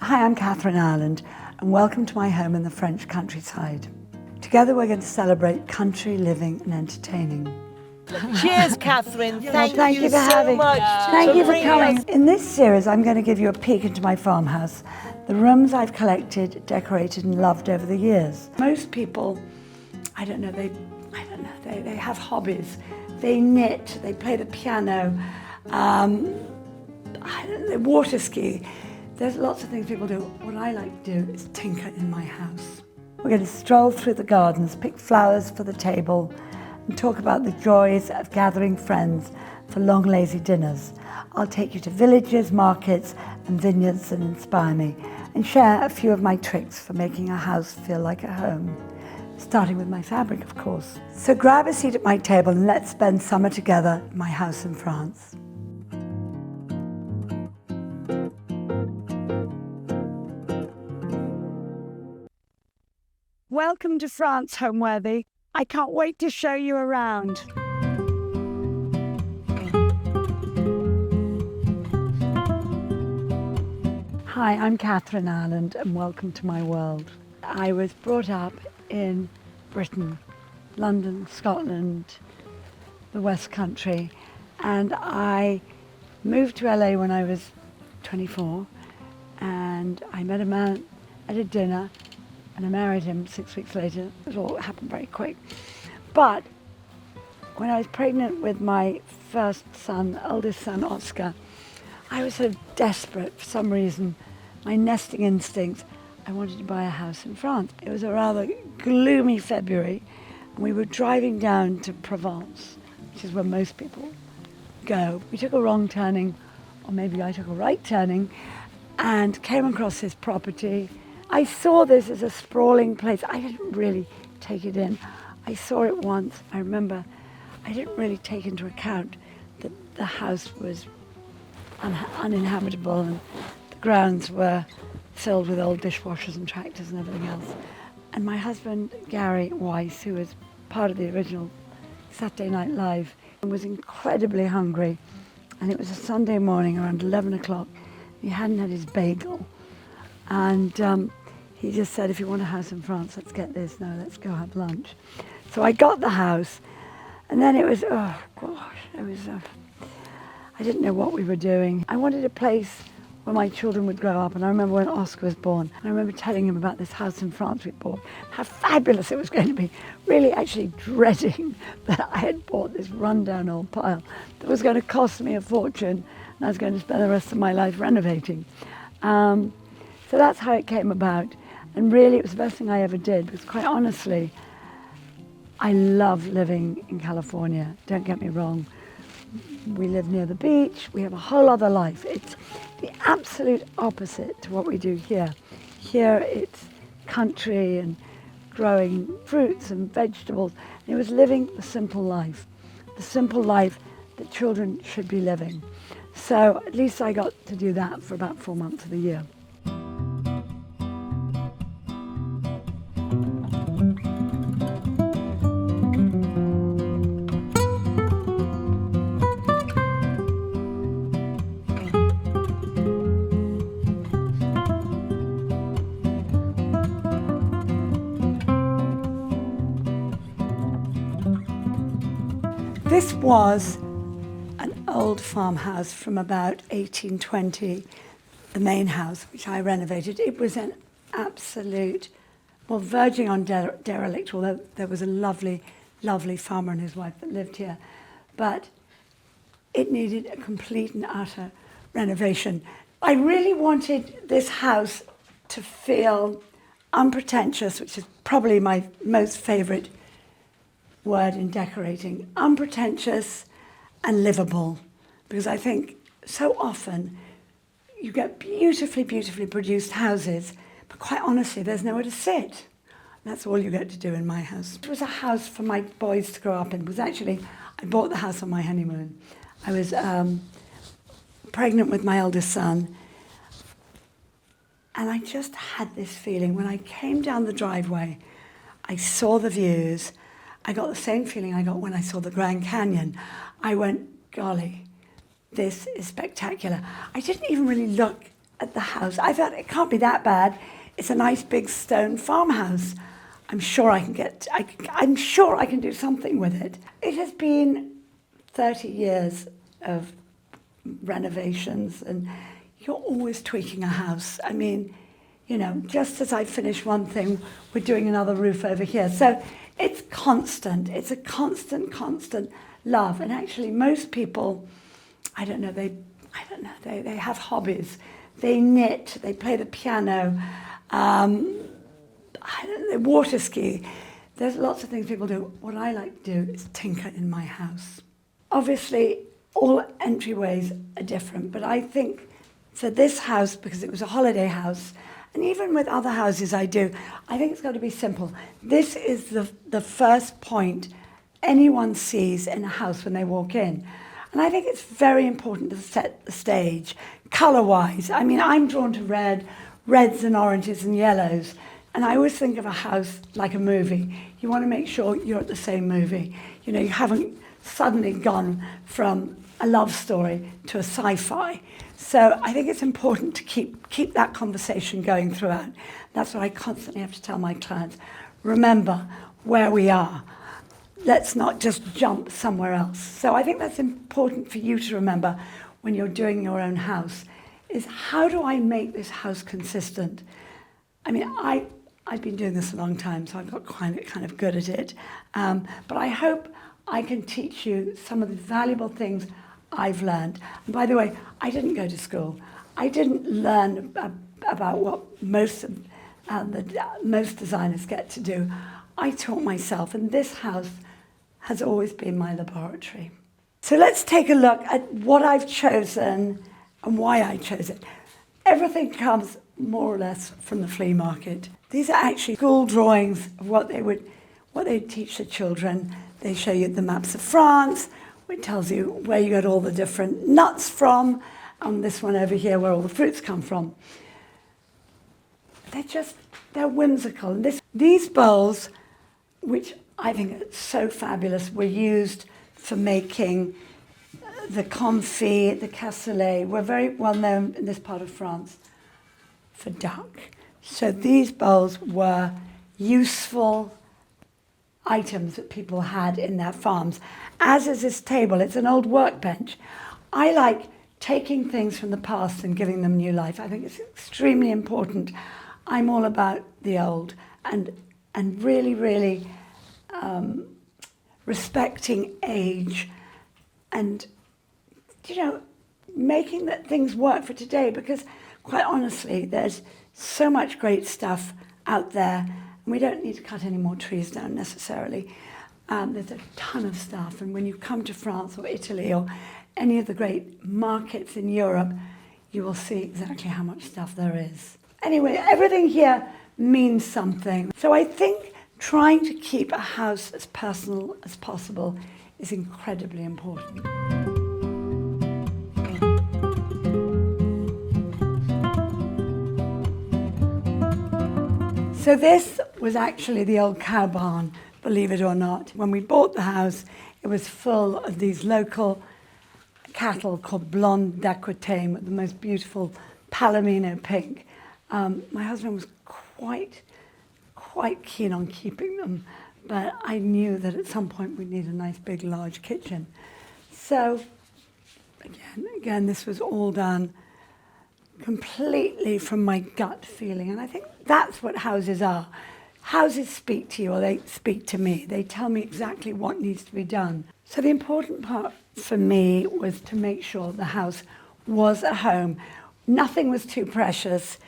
Hi, I'm Kathryn Ireland, and welcome to my home in the French countryside. Together we're going to celebrate country living and entertaining. Cheers, Kathryn. Thank you for having me. Thank you for coming. In this series, I'm going to give you a peek into my farmhouse, the rooms I've collected, decorated, and loved over the years. Most people, they have hobbies. They knit, they play the piano, they water ski. There's lots of things people do. What I like to do is tinker in my house. We're going to stroll through the gardens, pick flowers for the table, and talk about the joys of gathering friends for long, lazy dinners. I'll take you to villages, markets, and vineyards that inspire me, and share a few of my tricks for making a house feel like a home. Starting with my fabric, of course. So grab a seat at my table and let's spend summer together in my house in France. Welcome to France, Homeworthy. I can't wait to show you around. Hi, I'm Kathryn Ireland and welcome to my world. I was brought up in Britain, London, Scotland, the West Country, and I moved to LA when I was 24, and I met a man at a dinner and I married him 6 weeks later. It all happened very quick. But when I was pregnant with my first son, eldest son, Oscar, I was sort of desperate for some reason. My nesting instinct, I wanted to buy a house in France. It was a rather gloomy February, and we were driving down to Provence, which is where most people go. We took a wrong turning, or maybe I took a right turning, and came across this property. I saw this as a sprawling place. I didn't really take it in. I saw it once. I remember I didn't really take into account that the house was uninhabitable and the grounds were filled with old dishwashers and tractors and everything else. And my husband, Gary Weiss, who was part of the original Saturday Night Live, was incredibly hungry. And it was a Sunday morning around 11 o'clock. He hadn't had his bagel. And he just said, if you want a house in France, let's get this. No, let's go have lunch. So I got the house. And then it was, oh gosh, I didn't know what we were doing. I wanted a place where my children would grow up. And I remember when Oscar was born, and I remember telling him about this house in France we'd bought, how fabulous it was going to be, really actually dreading that I had bought this rundown old pile that was going to cost me a fortune, and I was going to spend the rest of my life renovating. So that's how it came about. And really it was the best thing I ever did, because quite honestly, I love living in California. Don't get me wrong. We live near the beach. We have a whole other life. It's the absolute opposite to what we do here. Here it's country and growing fruits and vegetables. And it was living the simple life that children should be living. So at least I got to do that for about 4 months of the year. This was an old farmhouse from about 1820, the main house, which I renovated. It was an absolute, verging on derelict, although there was a lovely, lovely farmer and his wife that lived here. But it needed a complete and utter renovation. I really wanted this house to feel unpretentious, which is probably my most favorite word in decorating, unpretentious and livable, because I think so often you get beautifully, beautifully produced houses, but quite honestly, there's nowhere to sit. That's all you get to do in my house. It was a house for my boys to grow up in, because actually I bought the house on my honeymoon. I was pregnant with my eldest son, and I just had this feeling when I came down the driveway, I saw the views. I got the same feeling I got when I saw the Grand Canyon. I went, golly, this is spectacular. I didn't even really look at the house. I thought it can't be that bad. It's a nice big stone farmhouse. I'm sure I can do something with it. It has been 30 years of renovations, and you're always tweaking a house. I mean, you know, just as I finish one thing, we're doing another roof over here. So it's constant. It's a constant love. And actually, most people, they have hobbies. They knit, they play the piano, they water ski. There's lots of things people do. What I like to do is tinker in my house. Obviously, all entryways are different, but I think for this house, because it was a holiday house, and even with other houses I do, I think it's got to be simple. This is the first point anyone sees in a house when they walk in. And I think it's very important to set the stage, colour-wise. I mean, I'm drawn to reds and oranges and yellows. And I always think of a house like a movie. You want to make sure you're at the same movie. You know, you haven't suddenly gone from a love story to a sci-fi. So I think it's important to keep that conversation going throughout. That's what I constantly have to tell my clients. Remember where we are. Let's not just jump somewhere else. So I think that's important for you to remember when you're doing your own house, is how do I make this house consistent? I mean, I've been doing this a long time, so I've got kind of good at it. But I hope I can teach you some of the valuable things I've learned. And by the way, I didn't go to school. I didn't learn about what most designers get to do. I taught myself, and this house has always been my laboratory. So let's take a look at what I've chosen and why I chose it. Everything comes more or less from the flea market. These are actually school drawings of what they'd teach the children. They show you the maps of France, which tells you where you get all the different nuts from, and this one over here where all the fruits come from. They're whimsical. And these bowls, which I think are so fabulous, were used for making the confit, the cassoulet. We're very well known in this part of France for duck. So these bowls were useful items that people had in their farms, as is this table. It's an old workbench. I like taking things from the past and giving them new life. I think it's extremely important. I'm all about the old and really respecting age and, you know, making that things work for today, because quite honestly, there's so much great stuff out there, and we don't need to cut any more trees down necessarily. There's a ton of stuff, and when you come to France or Italy or any of the great markets in Europe, you will see exactly how much stuff there is. Anyway, everything here means something. So I think trying to keep a house as personal as possible is incredibly important. So this was actually the old cow barn, believe it or not. When we bought the house, it was full of these local cattle called blonde d'Aquitaine with the most beautiful palomino pink. My husband was quite keen on keeping them, but I knew that at some point we'd need a nice big large kitchen. So again, this was all done completely from my gut feeling, and I think that's what houses are. Houses speak to you, or they speak to me. They tell me exactly what needs to be done. So the important part for me was to make sure the house was a home. Nothing was too precious.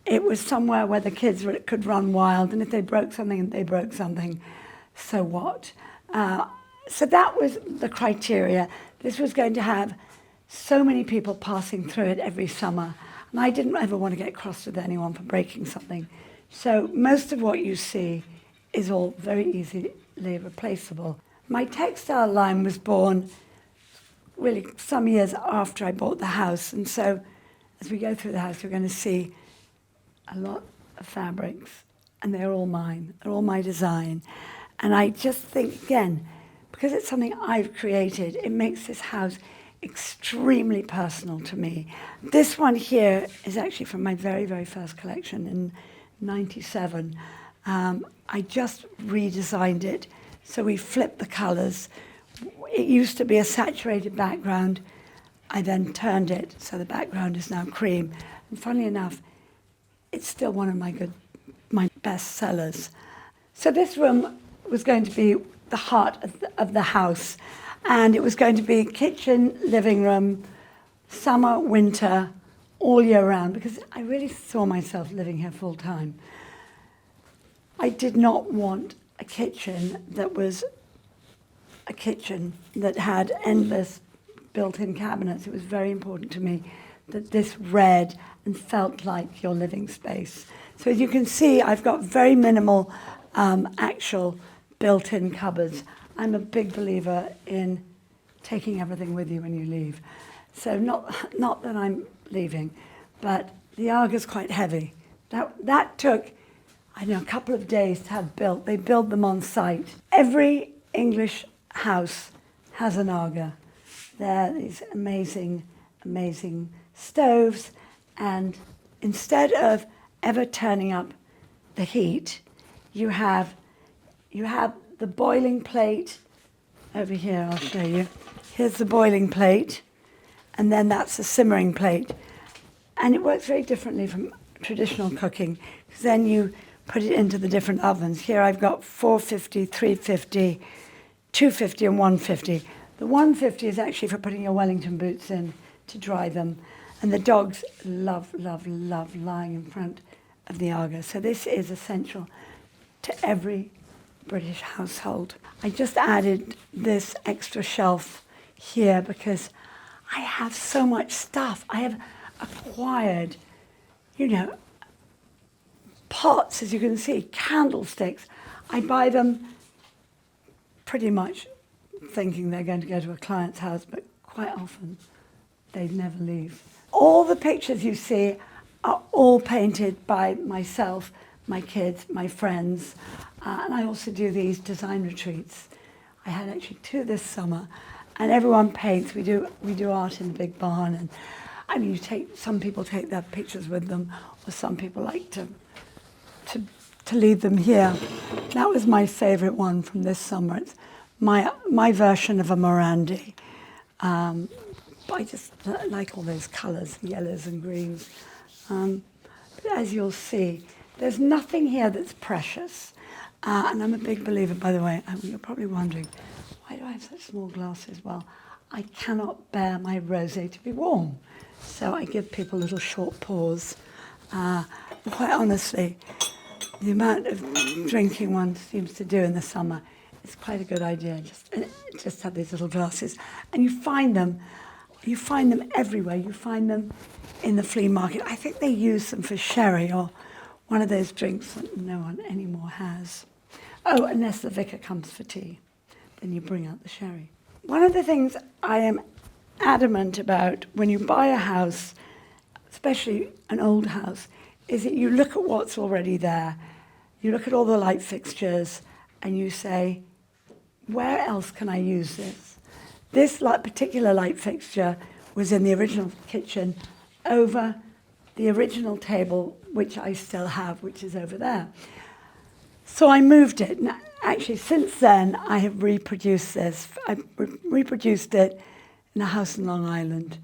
It was somewhere where the kids could run wild, and if they broke something, so what? So that was the criteria. This was going to have so many people passing through it every summer, and I didn't ever want to get cross with anyone for breaking something. So most of what you see is all very easily replaceable. My textile line was born really some years after I bought the house, and so as we go through the house, you're going to see a lot of fabrics, and they're all mine. They're all my design. And I just think, again, because it's something I've created, it makes this house extremely personal to me. This one here is actually from my very, very first collection in '97. I just redesigned it, so we flipped the colours. It used to be a saturated background. I then turned it, so the background is now cream. And funnily enough, it's still one of my best sellers. So this room was going to be the heart of the house. And it was going to be kitchen, living room, summer, winter, all year round, because I really saw myself living here full time. I did not want a kitchen that was a kitchen that had endless built-in cabinets. It was very important to me that this read and felt like your living space. So as you can see, I've got very minimal actual built-in cupboards. I'm a big believer in taking everything with you when you leave. So not that I'm leaving, but the Arga's quite heavy. That took, I know, a couple of days to have built. They build them on site. Every English house has an Arga. They're these amazing, amazing stoves, and instead of ever turning up the heat, you have the boiling plate over here. I'll show you. Here's the boiling plate, and then that's the simmering plate. And it works very differently from traditional cooking, because then you put it into the different ovens. Here I've got 450, 350, 250, and 150. The 150 is actually for putting your Wellington boots in to dry them. And the dogs love, love, love lying in front of the Arga. So this is essential to every British household. I just added this extra shelf here because I have so much stuff. I have acquired, pots, as you can see, candlesticks. I buy them pretty much thinking they're going to go to a client's house, but quite often they never leave. All the pictures you see are all painted by myself, my kids, my friends, and I also do these design retreats. I had actually 2 this summer, and everyone paints. We do art in the big barn, and I mean, some people take their pictures with them, or some people like to leave them here. That was my favourite one from this summer. It's my version of a Morandi. I just like all those colours, yellows and greens. But as you'll see, there's nothing here that's precious. And I'm a big believer, by the way, you're probably wondering, why do I have such small glasses? Well, I cannot bear my rosé to be warm. So I give people little short pours. Quite honestly, the amount of drinking one seems to do in the summer, it's quite a good idea. Just have these little glasses. And you find them everywhere. You find them in the flea market. I think they use them for sherry or one of those drinks that no one anymore has. Oh, unless the vicar comes for tea, then you bring out the sherry. One of the things I am adamant about when you buy a house, especially an old house, is that you look at what's already there. You look at all the light fixtures and you say, where else can I use this? This particular light fixture was in the original kitchen over the original table, which I still have, which is over there. So I moved it. And actually, since then, I have reproduced this. I've reproduced it in a house in Long Island.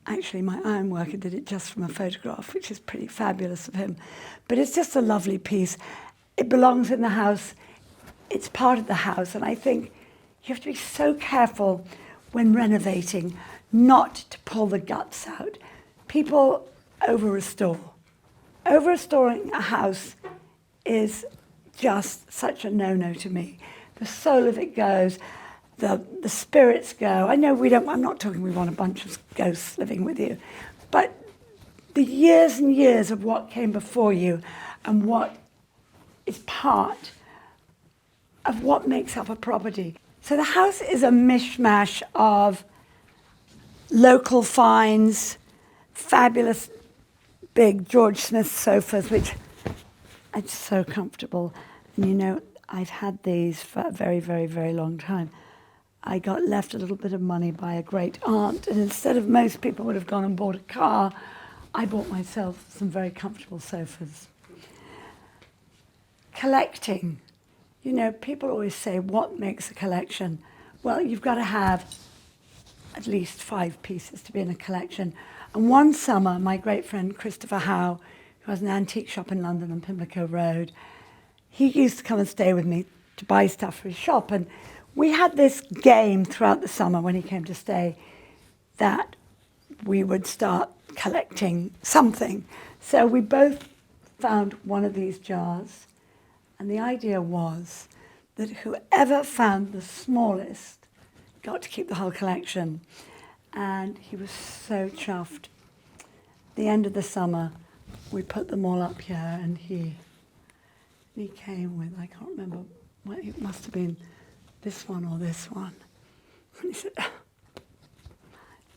Actually, my ironworker did it just from a photograph, which is pretty fabulous of him. But it's just a lovely piece. It belongs in the house. It's part of the house. And I think you have to be so careful when renovating not to pull the guts out. People over-restore. Over-restoring a house is just such a no-no to me. The soul of it goes. The spirits go. I know I'm not talking we want a bunch of ghosts living with you, but the years and years of what came before you and what is part of what makes up a property. So the house is a mishmash of local finds, fabulous big George Smith sofas, which are just so comfortable. And I've had these for a very, very, very long time. I got left a little bit of money by a great aunt, and instead of most people would have gone and bought a car, I bought myself some very comfortable sofas. Collecting. You know, people always say, what makes a collection? Well, you've got to have at least 5 pieces to be in a collection. And one summer, my great friend Christopher Howe, who has an antique shop in London on Pimlico Road, he used to come and stay with me to buy stuff for his shop. And we had this game throughout the summer when he came to stay that we would start collecting something. So we both found one of these jars, and the idea was that whoever found the smallest got to keep the whole collection. And he was so chuffed. The end of the summer, we put them all up here, and he came with, I can't remember, well, it must have been this one or this one. And he said,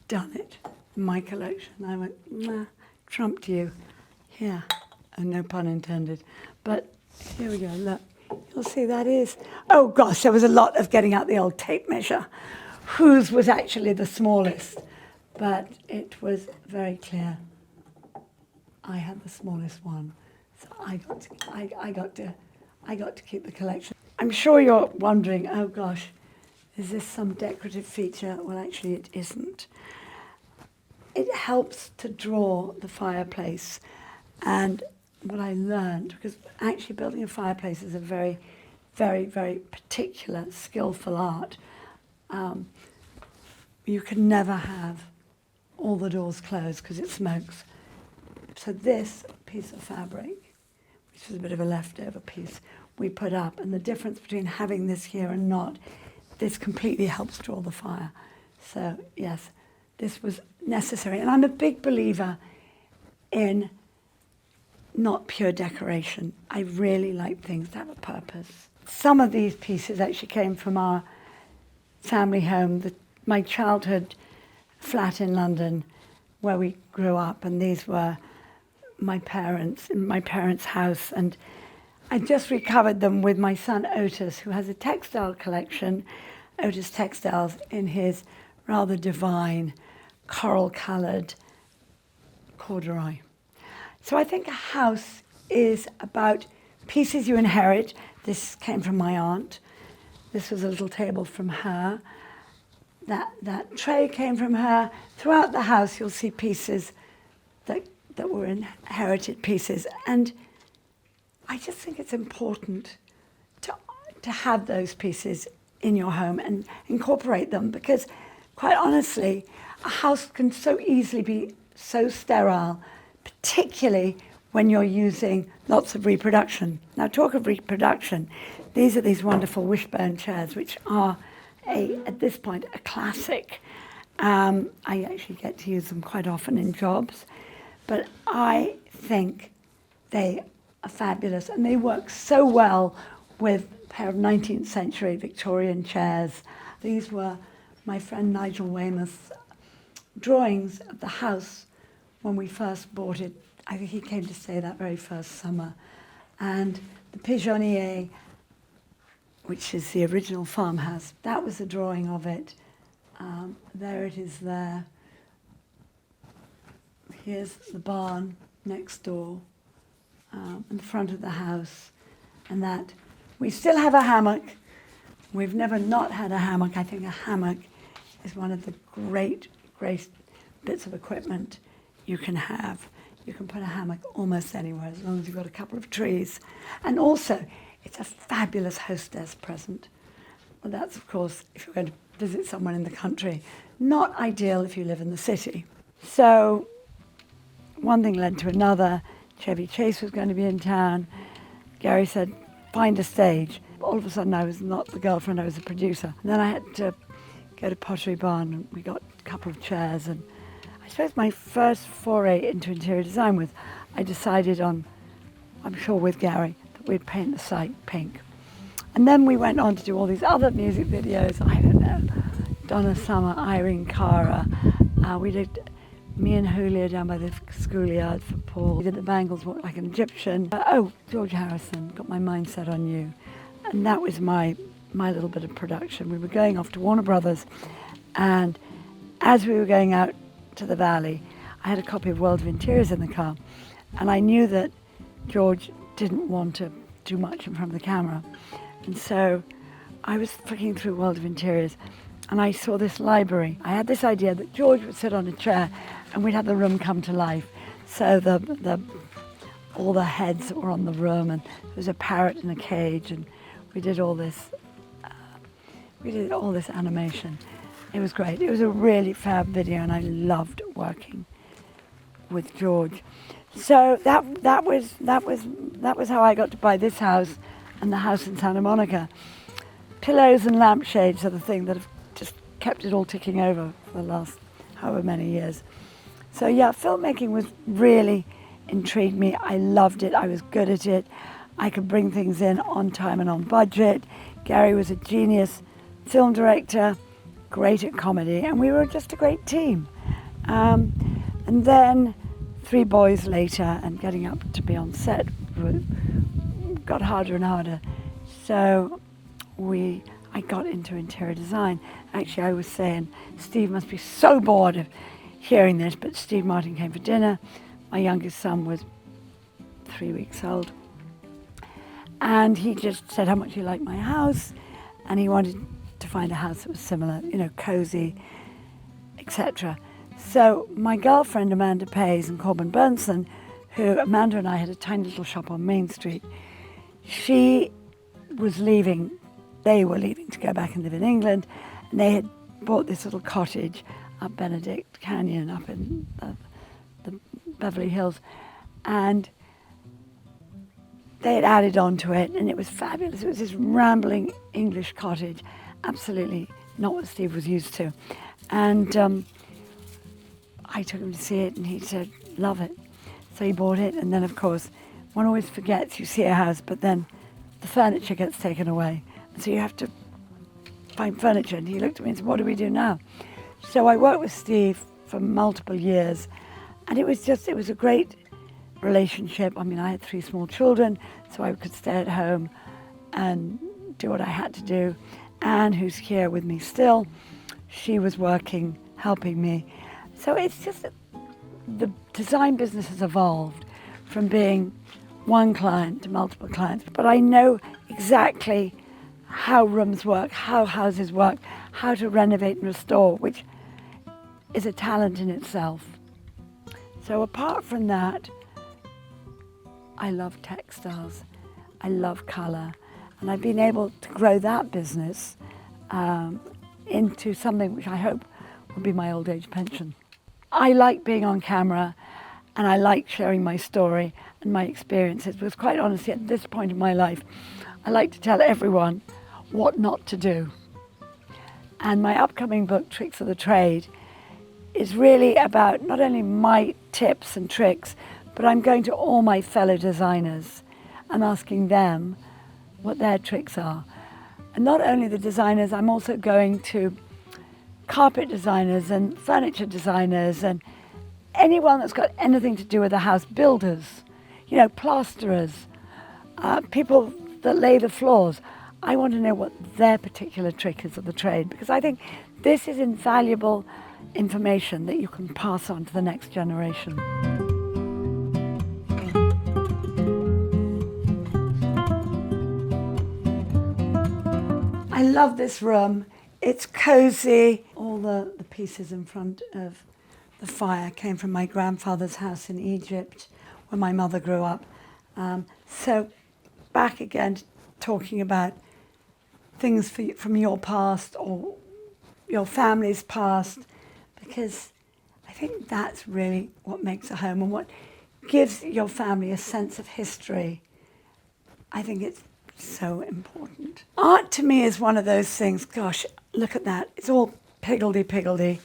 done it, my collection. I went, nah, trumped you. Here, and no pun intended. But here we go, look. You'll see that is, oh gosh, there was a lot of getting out the old tape measure. Whose was actually the smallest? But it was very clear. I had the smallest one, so I got to keep the collection. I'm sure you're wondering, oh gosh, is this some decorative feature? Well, actually it isn't. It helps to draw the fireplace. And what I learned, because actually building a fireplace is a very, very, very particular, skillful art. You can never have all the doors closed because it smokes. So this piece of fabric, which is a bit of a leftover piece, we put up, and the difference between having this here and not, this completely helps draw the fire. So yes, this was necessary. And I'm a big believer in not pure decoration. I really like things to have a purpose. Some of these pieces actually came from our family home, my childhood flat in London where we grew up, and these were my parents, in my parents' house, and I just recovered them with my son Otis, who has a textile collection, Otis Textiles, in his rather divine coral-coloured corduroy. So I think a house is about pieces you inherit. This came from my aunt. This was a little table from her. That tray came from her. Throughout the house, you'll see pieces that were inherited pieces. And I just think it's important to have those pieces in your home and incorporate them, because quite honestly, a house can so easily be so sterile, particularly when you're using lots of reproduction. Now, talk of reproduction, these are these wonderful wishbone chairs, which are, at this point, a classic. I actually get to use them quite often in jobs, but I think they are fabulous, and they work so well with a pair of 19th century Victorian chairs. These were my friend Nigel Weymouth's drawings of the house when we first bought it. I think he came to stay that very first summer. And the pigeonnier, which is the original farmhouse, that was a drawing of it. There it is there. Here's the barn next door, in the front of the house. And that, we still have a hammock. We've never not had a hammock. I think a hammock is one of the great bits of equipment you can have. You can put a hammock almost anywhere as long as you've got a couple of trees. And also, it's a fabulous hostess present. Well, that's, of course, if you're going to visit someone in the country. Not ideal if you live in the city. So one thing led to another. Chevy Chase was going to be in town. Gary said, find a stage. All of a sudden, I was not the girlfriend, I was a producer. And then I had to go to Pottery Barn, and we got a couple of chairs. And I suppose my first foray into interior design was, I decided on, I'm sure with Gary, that we'd paint the site pink. And then we went on to do all these other music videos. I don't know, Donna Summer, Irene Cara. We did Me and Julia down by the schoolyard for Paul. We did the Bangles Walk Like an Egyptian. George Harrison, Got My Mind Set on You. And that was my my little bit of production. We were going off to Warner Brothers, and as we were going out to the valley, I had a copy of World of Interiors in the car, and I knew that George didn't want to do much in front of the camera. And so I was flicking through World of Interiors, and I saw this library. I had this idea that George would sit on a chair and we'd have the room come to life. So all the heads that were on the room, and there was a parrot in a cage, and we did all this animation. It was great. It was a really fab video, and I loved working with George. So that was how I got to buy this house and the house in Santa Monica. Pillows and lampshades are the thing that have just kept it all ticking over for the last however many years. So yeah, filmmaking was really intrigued me. I loved it. I was good at it. I could bring things in on time and on budget. Gary was a genius film director, great at comedy, and we were just a great team. And then 3 boys later, and getting up to be on set got harder and harder. So I got into interior design. Actually, I was saying, Steve must be so bored of hearing this, but Steve Martin came for dinner. My youngest son was 3 weeks old. And he just said how much he liked my house, and he wanted to find a house that was similar, cozy, etc. So my girlfriend, Amanda Pays and Corbin Burnson, Amanda and I had a tiny little shop on Main Street. They were leaving to go back and live in England, and they had bought this little cottage up Benedict Canyon, up in the Beverly Hills, and they had added on to it, and it was fabulous. It was this rambling English cottage, absolutely not what Steve was used to. And I took him to see it, and he said, love it. So he bought it, and then of course, one always forgets you see a house, but then the furniture gets taken away. And so you have to find furniture. And he looked at me and said, what do we do now? So I worked with Steve for multiple years, and it was a great relationship. I mean, I had 3 small children, so I could stay at home and do what I had to do. Anne, who's here with me still, she was working, helping me. So it's just that the design business has evolved from being one client to multiple clients, but I know exactly how rooms work, how houses work, how to renovate and restore, which is a talent in itself. So apart from that, I love textiles, I love colour, and I've been able to grow that business into something which I hope will be my old age pension. I like being on camera, and I like sharing my story and my experiences, because quite honestly, at this point in my life, I like to tell everyone what not to do. And my upcoming book, Tricks of the Trade, is really about not only my tips and tricks, but I'm going to all my fellow designers and asking them what their tricks are. And not only the designers, I'm also going to carpet designers and furniture designers and anyone that's got anything to do with the house, builders, plasterers, people that lay the floors. I want to know what their particular trick is of the trade, because I think this is invaluable information that you can pass on to the next generation. I love this room. It's cozy. All the pieces in front of the fire came from my grandfather's house in Egypt, where my mother grew up. So back again, talking about things from your past or your family's past, because I think that's really what makes a home and what gives your family a sense of history. I think it's so important. Art to me is one of those things, gosh, look at that. It's all piggledy-piggledy,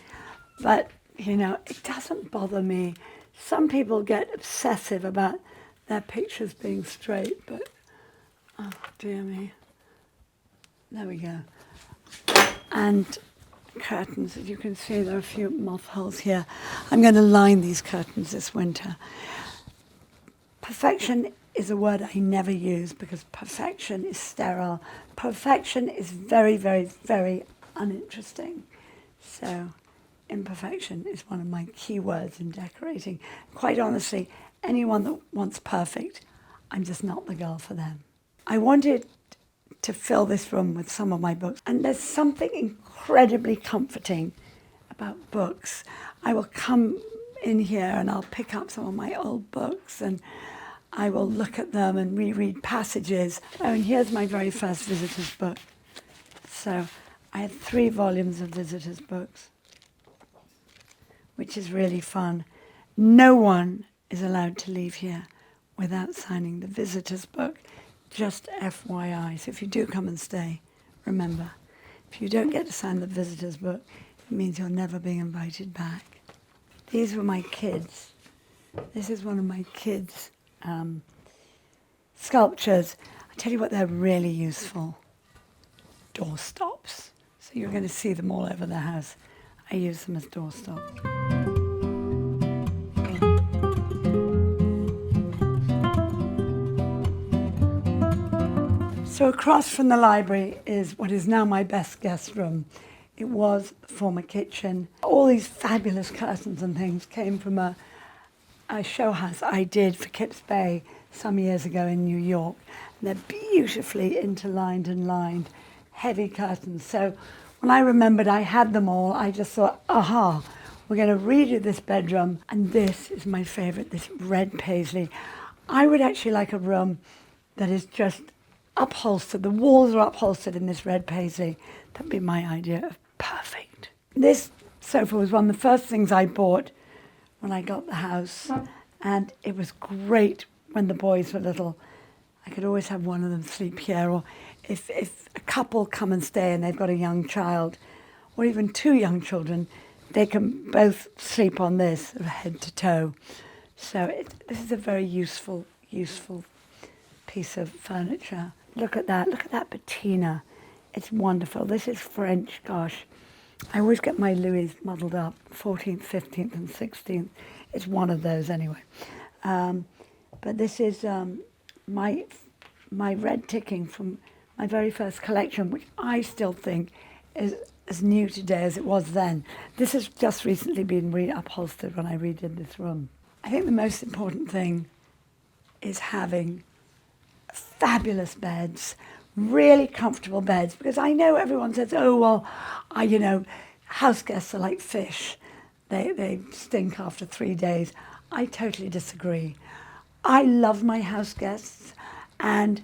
but it doesn't bother me. Some people get obsessive about their pictures being straight, but oh dear me. There we go. And curtains, as you can see, there are a few moth holes here. I'm going to line these curtains this winter. Perfection is a word I never use because perfection is sterile. Perfection is very, very, very uninteresting. So imperfection is one of my key words in decorating. Quite honestly, anyone that wants perfect, I'm just not the girl for them. I wanted to fill this room with some of my books, and there's something incredibly comforting about books. I will come in here and I'll pick up some of my old books and I will look at them and reread passages. Oh, and here's my very first visitor's book. So I had 3 volumes of visitors' books, which is really fun. No one is allowed to leave here without signing the visitor's book, just FYI. So if you do come and stay, remember, if you don't get to sign the visitor's book, it means you're never being invited back. These were my kids. This is one of my kids' sculptures. I tell you what, they're really useful. Door stops. So you're going to see them all over the house. I use them as door stops. So across from the library is what is now my best guest room. It was the former kitchen. All these fabulous curtains and things came from a show house I did for Kips Bay some years ago in New York. And they're beautifully interlined and lined, heavy curtains. So when I remembered I had them all, I just thought, aha, we're going to redo this bedroom. And this is my favorite, this red paisley. I would actually like a room that is just upholstered. The walls are upholstered in this red paisley. That'd be my idea of perfect. This sofa was one of the first things I bought when I got the house, and it was great when the boys were little. I could always have one of them sleep here, or if a couple come and stay and they've got a young child, or even 2 young children, they can both sleep on this sort of head to toe. So this is a very useful piece of furniture. Look at that patina. It's wonderful. This is French, gosh. I always get my Louis muddled up, 14th, 15th and 16th. It's one of those anyway. But this is my red ticking from my very first collection, which I still think is as new today as it was then. This has just recently been upholstered when I redid this room. I think the most important thing is having fabulous beds, really comfortable beds, because I know everyone says, oh, well, house guests are like fish. They stink after 3 days. I totally disagree. I love my house guests and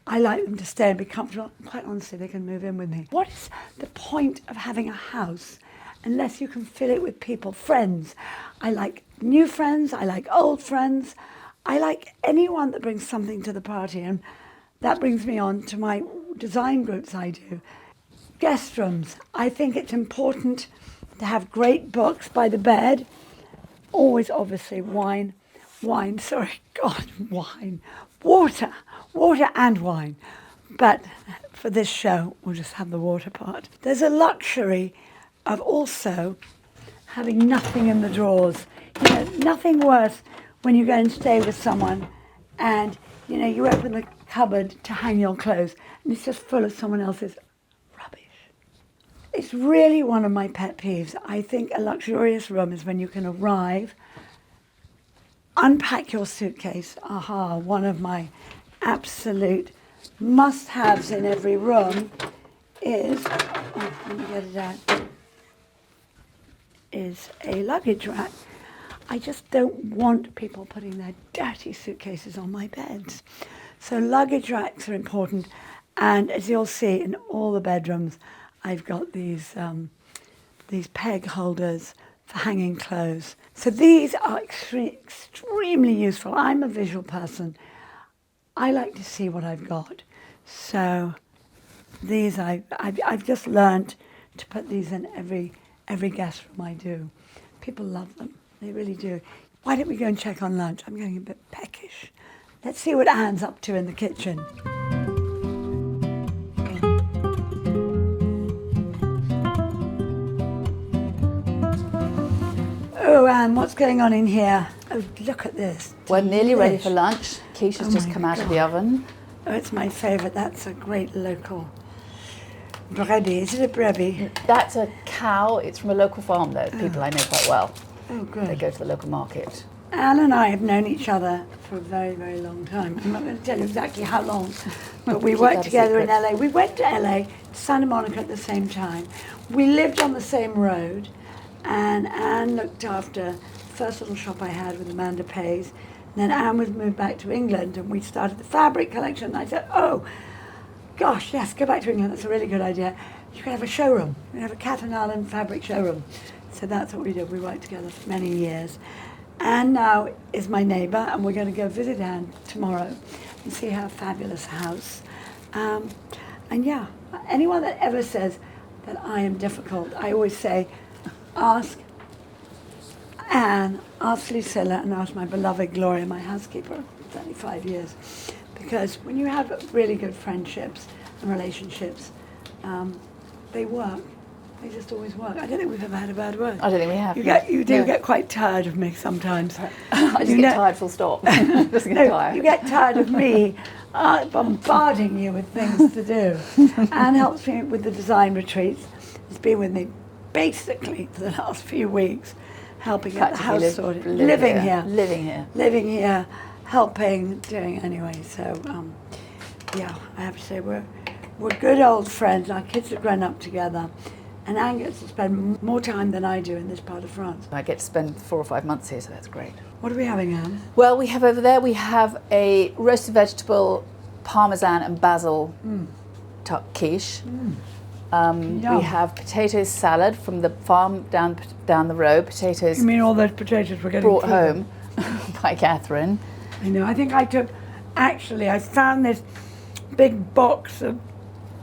I like them to stay and be comfortable. Quite honestly, they can move in with me. What is the point of having a house unless you can fill it with people, friends? I like new friends, I like old friends. I like anyone that brings something to the party, and that brings me on to my design groups I do. Guest rooms. I think it's important to have great books by the bed. Always, obviously, wine, water and wine. But for this show, we'll just have the water part. There's a luxury of also having nothing in the drawers. Nothing worse when you go and stay with someone and, you open the cupboard to hang your clothes and it's just full of someone else's rubbish. It's really one of my pet peeves. I think a luxurious room is when you can arrive, unpack your suitcase. Aha, one of my absolute must-haves in every room is, let me get it out, is a luggage rack. I just don't want people putting their dirty suitcases on my beds. So luggage racks are important. And as you'll see in all the bedrooms, I've got these peg holders for hanging clothes. So these are extremely useful. I'm a visual person. I like to see what I've got. So these I've just learned to put these in every guest room I do. People love them. They really do. Why don't we go and check on lunch? I'm getting a bit peckish. Let's see what Anne's up to in the kitchen. Oh, Anne, what's going on in here? Oh, look at this. We're nearly ready for Delish. lunch. Quiche has Oh just my come out of the God. oven. Oh, it's my favourite. That's a great local bready. Is it a brevi? That's a cow. It's from a local farm, though. People I know quite well. Oh, They good. go to the local market. Anne and I have known each other for a very, very long time. I'm not going to tell you exactly how long, but we Keep worked that a together in secret. LA. We went to LA, to Santa Monica at the same time. We lived on the same road, and Anne looked after the first little shop I had with Amanda Pays. And then Anne was moved back to England, and we started the fabric collection. And I said, oh, gosh, yes, go back to England. That's a really good idea. You can have a showroom. You can have a Kathryn Ireland fabric showroom. So that's what we did. We worked together for many years. Anne now is my neighbour, and we're going to go visit Anne tomorrow and see her fabulous house. And yeah, anyone that ever says that I am difficult, I always say, ask Anne, ask Lucilla, and ask my beloved Gloria, my housekeeper, for 35 years. Because when you have really good friendships and relationships, they work. They just always work. I don't think we've ever had a bad word. I don't think we have. You do No. get quite tired of me sometimes. I just You get know- tired, full stop. Just get No, tired. you get tired of me bombarding you with things to do. Anne helps me with the design retreats. It's been with me basically for the last few weeks, helping get the Practically house sorted. Living here. Living here, helping, doing anyway. So, yeah, I have to say we're good old friends. Our kids have grown up together. And Anne gets to spend more time than I do in this part of France. I get to spend 4 or 5 months here, so that's great. What are we having, Anne? Well, we have over there, we have a roasted vegetable, parmesan and basil quiche. Yum. We have potato salad from the farm down the road. Potatoes You mean all those potatoes we're getting brought through? home by Kathryn. I know. I think I found this big box of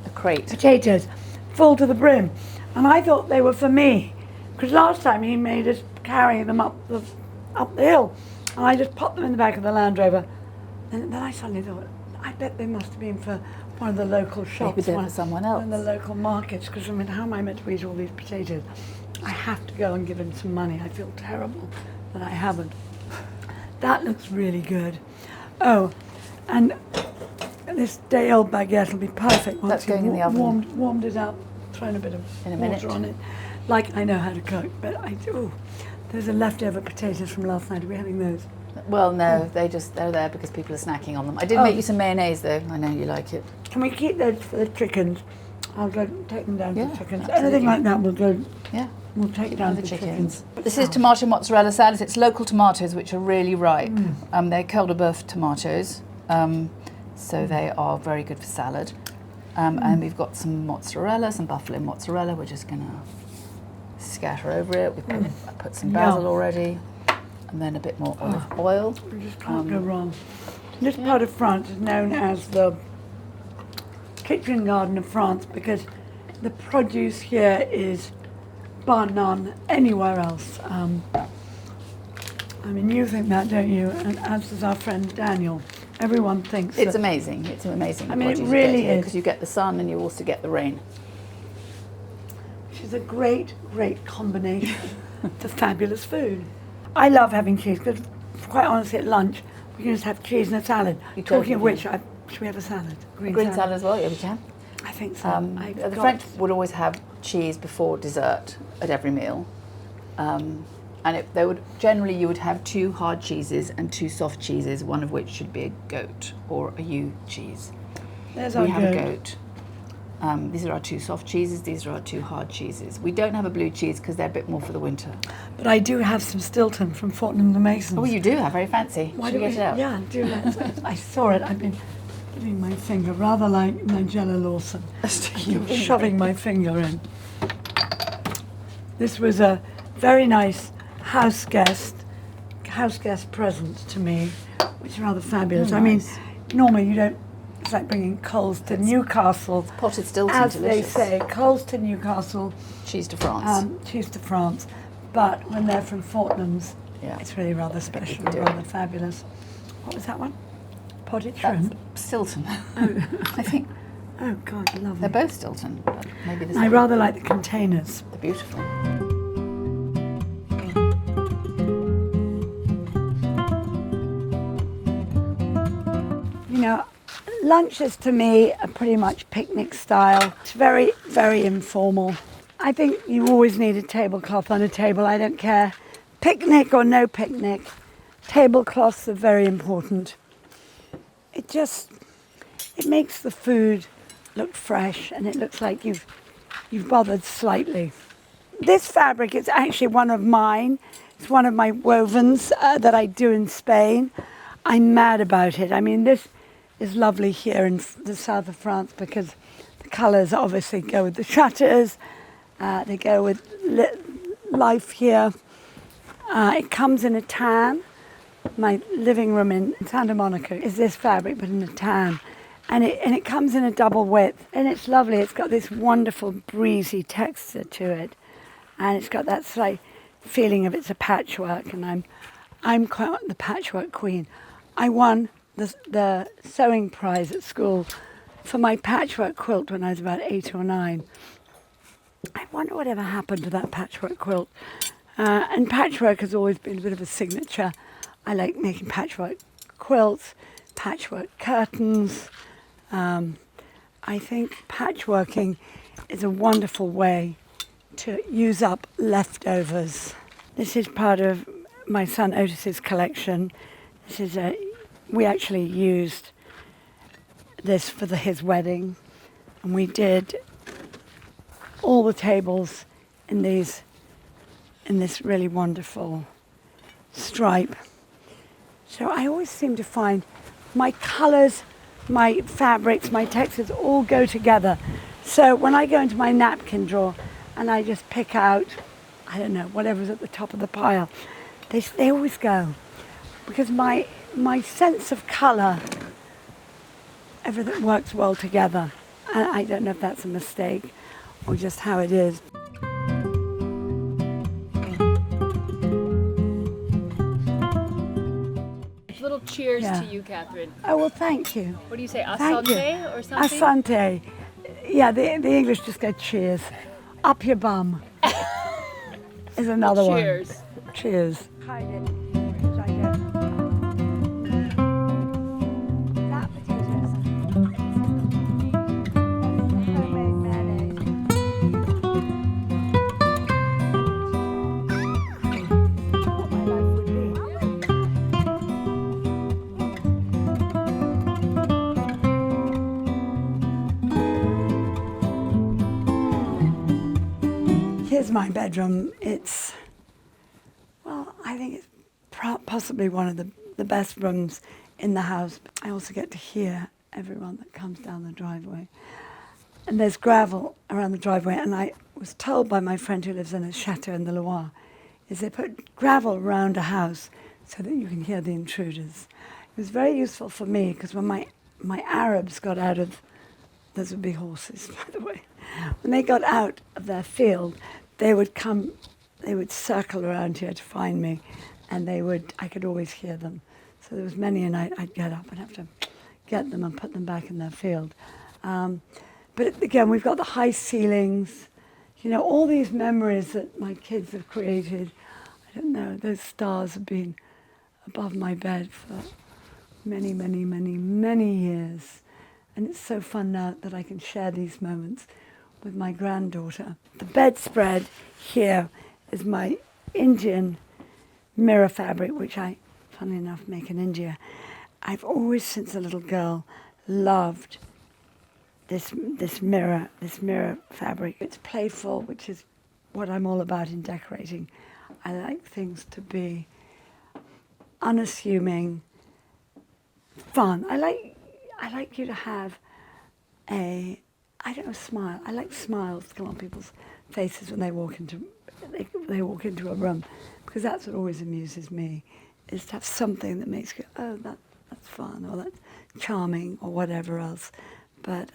A crate. potatoes full to the brim. And I thought they were for me. Because last time he made us carry them up the hill. And I just popped them in the back of the Land Rover. And then I suddenly thought, I bet they must have been for one of the local shops. Maybe they're one for someone One of the else. local markets. Because I mean, how am I meant to eat all these potatoes? I have to go and give him some money. I feel terrible that I haven't. That looks really good. Oh, and this day old baguette will be perfect once That's going in the you've oven. warmed it up, thrown a bit of In a water minute. on it. Like I know how to cook, but I do. There's a leftover potatoes from last night. Are we having those? Well, no, they're there because people are snacking on them. I did Oh. make you some mayonnaise though. I know you like it. Can we keep those for the chickens? I'll go take them down to Yeah, the chickens. absolutely. Anything like that, Yeah. we'll take it down The to the chickens. chickens. This is tomato mozzarella salad. It's local tomatoes which are really ripe. Mm. They're Cœur de Boeuf tomatoes, so they are very good for salad. And we've got some mozzarella, some buffalo mozzarella. We're just gonna scatter over it. I put some basil already, and then a bit more olive oil. We just can't go wrong. This part of France is known as the kitchen garden of France because the produce here is bar none anywhere else. I mean, you think that, don't you? And as does our friend Daniel. Everyone thinks It's that. amazing. It's amazing. I mean, it really is. Because you get the sun and you also get the rain. Which is a great, great combination for fabulous food. I love having cheese because, quite honestly, at lunch we can just have cheese and a salad. You Talking of totally which, should we have a salad? Green salad as well. Yeah, we can. I think so. I The forgot. French would always have cheese before dessert at every meal, and you would have 2 hard cheeses and 2 soft cheeses, one of which should be a goat or a ewe cheese. There's our We have a goat. goat. These are our 2 soft cheeses. These are our 2 hard cheeses. We don't have a blue cheese because they're a bit more for the winter. But I do have some Stilton from Fortnam the Masons. Oh, you do have very fancy. Why Should we don't get it out? Yeah, do let's. I saw it. I've been giving my finger, rather like Nigella Lawson. Shoving my finger in. This was a very nice house guest present to me, which is rather fabulous. Oh, I mean, nice. normally you don't. It's like bringing coals to Newcastle. Potted Stilton, As delicious. they say, coals to Newcastle, Cheese to France. cheese to France. But when they're from Fortnam's, Yeah. it's really rather special, can do it. rather fabulous. What was that one? Potted That's shrimp? Stilton. I think Oh God, lovely. they're both Stilton, but maybe this I rather like the containers. They're beautiful. You know, lunches to me are pretty much picnic style. It's very, very informal. I think you always need a tablecloth on a table. I don't care, picnic or no picnic. Tablecloths are very important. It makes the food look fresh, and it looks like you've bothered slightly. This fabric is actually one of mine. It's one of my wovens that I do in Spain. I'm mad about it. I mean, this is lovely here in the south of France because the colours obviously go with the shutters. They go with life here. It comes in a tan. My living room in Santa Monica is this fabric, but in a tan. And it comes in a double width. And it's lovely. It's got this wonderful breezy texture to it. And it's got that slight feeling of it's a patchwork. And I'm quite the patchwork queen. I won the sewing prize at school for my patchwork quilt when I was about 8 or 9. I wonder whatever happened to that patchwork quilt. And patchwork has always been a bit of a signature. I like making patchwork quilts, patchwork curtains. I think patchworking is a wonderful way to use up leftovers. This is part of my son Otis's collection. We actually used this for his wedding, and we did all the tables in this really wonderful stripe. So I always seem to find my colours, my fabrics, my textures all go together. So when I go into my napkin drawer and I just pick out, I don't know, whatever's at the top of the pile, they always go. Because my sense of colour, everything works well together. And I don't know if that's a mistake or just how it is. Little cheers Yeah. to you, Kathryn. Oh, well, thank you. What do you say, Thank you. asante or something? Asante. Yeah, the English just go cheers. Up your bum is another Cheers. one. Cheers. Here's my bedroom. I think it's possibly one of the best rooms in the house. I also get to hear everyone that comes down the driveway. And there's gravel around the driveway, and I was told by my friend who lives in a chateau in the Loire, is they put gravel around a house so that you can hear the intruders. It was very useful for me because when my Arabs got out of, those would be horses, by the way, when they got out of their field, they would circle around here to find me, and I could always hear them. So there was many a night I'd get up and have to get them and put them back in their field. But again, we've got the high ceilings, all these memories that my kids have created. I don't know, those stars have been above my bed for many, many, many, many years. And it's so fun now that I can share these moments with my granddaughter. The bedspread here is my Indian mirror fabric, which I, funnily enough, make in India. I've always, since a little girl, loved this mirror fabric. It's playful, which is what I'm all about in decorating. I like things to be unassuming, fun. I like you to have smile. I like smiles to come on people's faces when they walk into a room, because that's what always amuses me, is to have something that makes you go, oh, that's fun, or that's charming, or whatever else. But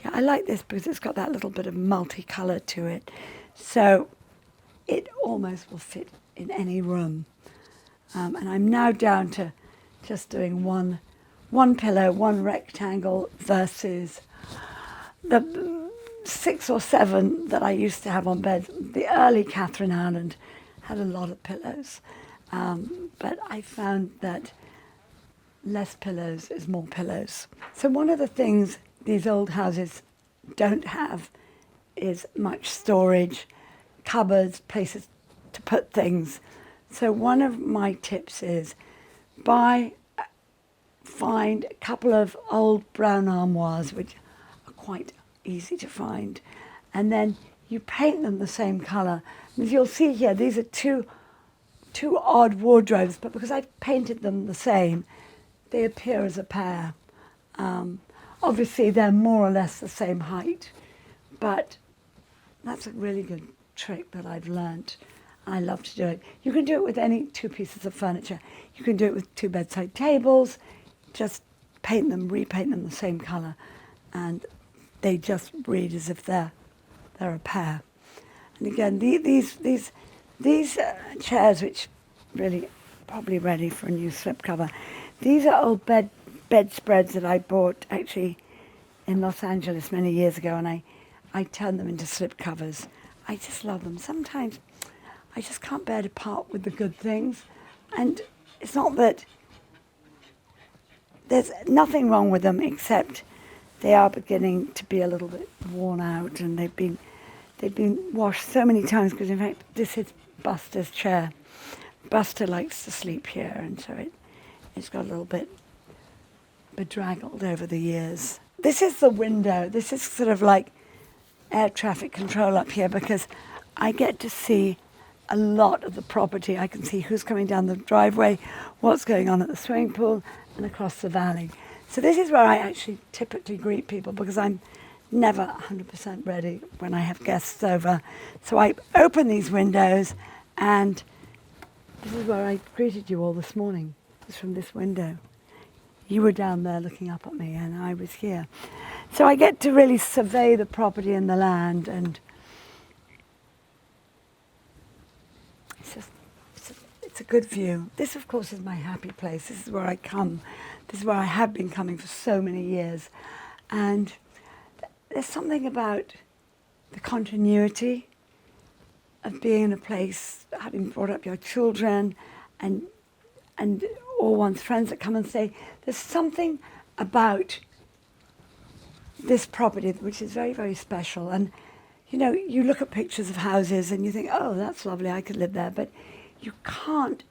I like this because it's got that little bit of multicolour to it, so it almost will fit in any room. And I'm now down to just doing one pillow, one rectangle versus the 6 or 7 that I used to have on beds. The early Kathryn Ireland had a lot of pillows, but I found that less pillows is more pillows. So one of the things these old houses don't have is much storage, cupboards, places to put things. So one of my tips is find a couple of old brown armoires, which are quite easy to find, and then you paint them the same colour. As you'll see here, these are two odd wardrobes, but because I've painted them the same, they appear as a pair. Obviously, they're more or less the same height, but that's a really good trick that I've learnt. I love to do it. You can do it with any two pieces of furniture. You can do it with two bedside tables. Just paint them, repaint them the same colour, and they just read as if they're a pair. And again, these chairs, which really probably ready for a new slipcover. These are old bedspreads that I bought actually in Los Angeles many years ago, and I turned them into slipcovers. I just love them. Sometimes I just can't bear to part with the good things, and it's not that there's nothing wrong with them, except they are beginning to be a little bit worn out, and they've been washed so many times, because in fact this is Buster's chair. Buster likes to sleep here, and so it's got a little bit bedraggled over the years. This is the window. This is sort of like air traffic control up here, because I get to see a lot of the property. I can see who's coming down the driveway, what's going on at the swimming pool, and across the valley. So this is where I actually typically greet people, because I'm never 100% ready when I have guests over. So I open these windows, and this is where I greeted you all this morning, just from this window. You were down there looking up at me, and I was here. So I get to really survey the property and the land, and it's a good view. This, of course, is my happy place. This is where I come. This is where I have been coming for so many years. And there's something about the continuity of being in a place, having brought up your children and all one's friends that come and stay. There's something about this property which is very, very special. And, you know, you look at pictures of houses and you think, oh, that's lovely, I could live there. But you can't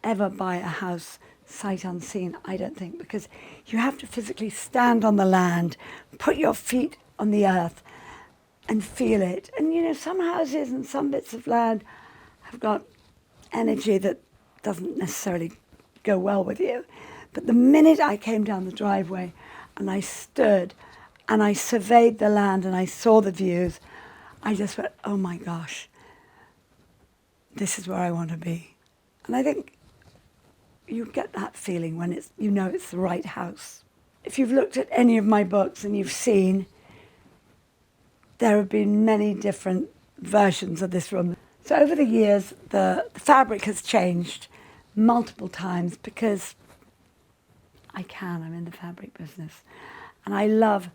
ever buy a house sight unseen, I don't think, because you have to physically stand on the land, put your feet on the earth and feel it. And, you know, some houses and some bits of land have got energy that doesn't necessarily go well with you. But the minute I came down the driveway and I stood and I surveyed the land and I saw the views, I just went, oh my gosh, this is where I want to be. And I think you get that feeling when it's, you know, it's the right house. If you've looked at any of my books and you've seen, there have been many different versions of this room. So over the years, the fabric has changed multiple times, because I'm in the fabric business. And I love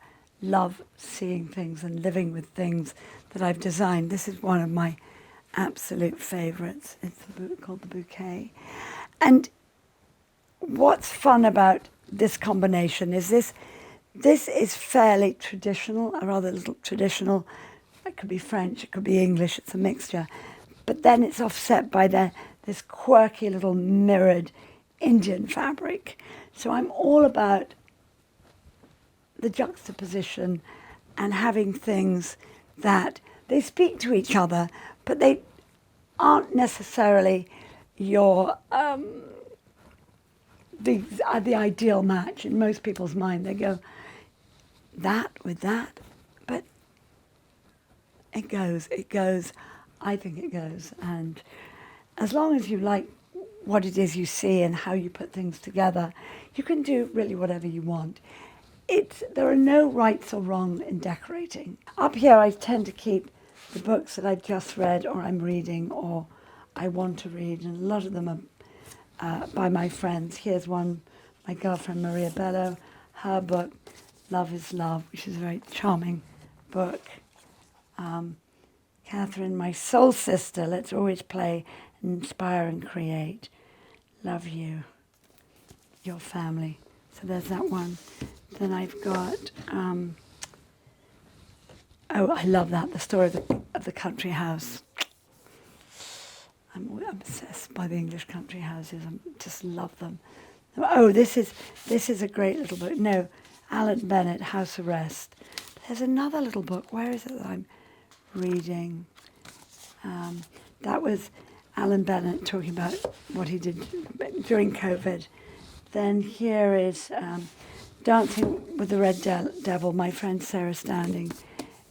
seeing things and living with things that I've designed. This is one of my absolute favorites. It's called the Bouquet. And what's fun about this combination is this is fairly traditional, a rather little traditional. It could be French, it could be English, it's a mixture. But then it's offset by this quirky little mirrored Indian fabric. So I'm all about the juxtaposition and having things that they speak to each other, but they aren't necessarily your the ideal match in most people's mind. They go that with that, but it goes. I think it goes. And as long as you like what it is you see and how you put things together, you can do really whatever you want. There are no rights or wrong in decorating. Up here, I tend to keep the books that I've just read or I'm reading or I want to read, and a lot of them are by my friends. Here's one, my girlfriend Maria Bello, her book, Love is Love, which is a very charming book. Kathryn, my soul sister, let's always play, inspire and create. Love you. your family. So there's that one. Then I've got, I love that, the story of the country house. I'm obsessed by the English country houses. I just love them. Oh, this is a great little book. No, Alan Bennett, House Arrest. There's another little book. Where is it that I'm reading? That was Alan Bennett talking about what he did during COVID. Then here is Dancing with the Red Devil, my friend Sarah Standing.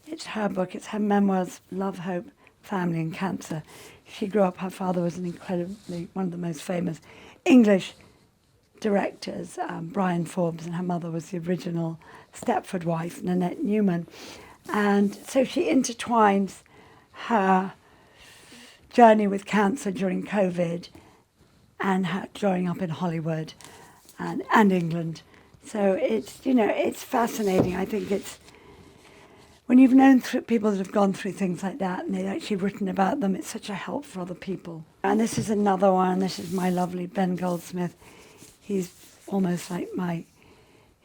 It's her book. It's her memoirs, Love, Hope, Family and Cancer. She grew up, her father was one of the most famous English directors, Brian Forbes, and her mother was the original Stepford wife, Nanette Newman. And so she intertwines her journey with cancer during COVID and her growing up in Hollywood and England. So it's fascinating. I think it's, when you've known people that have gone through things like that and they've actually written about them, it's such a help for other people. And this is another one. This is my lovely Ben Goldsmith. He's almost like my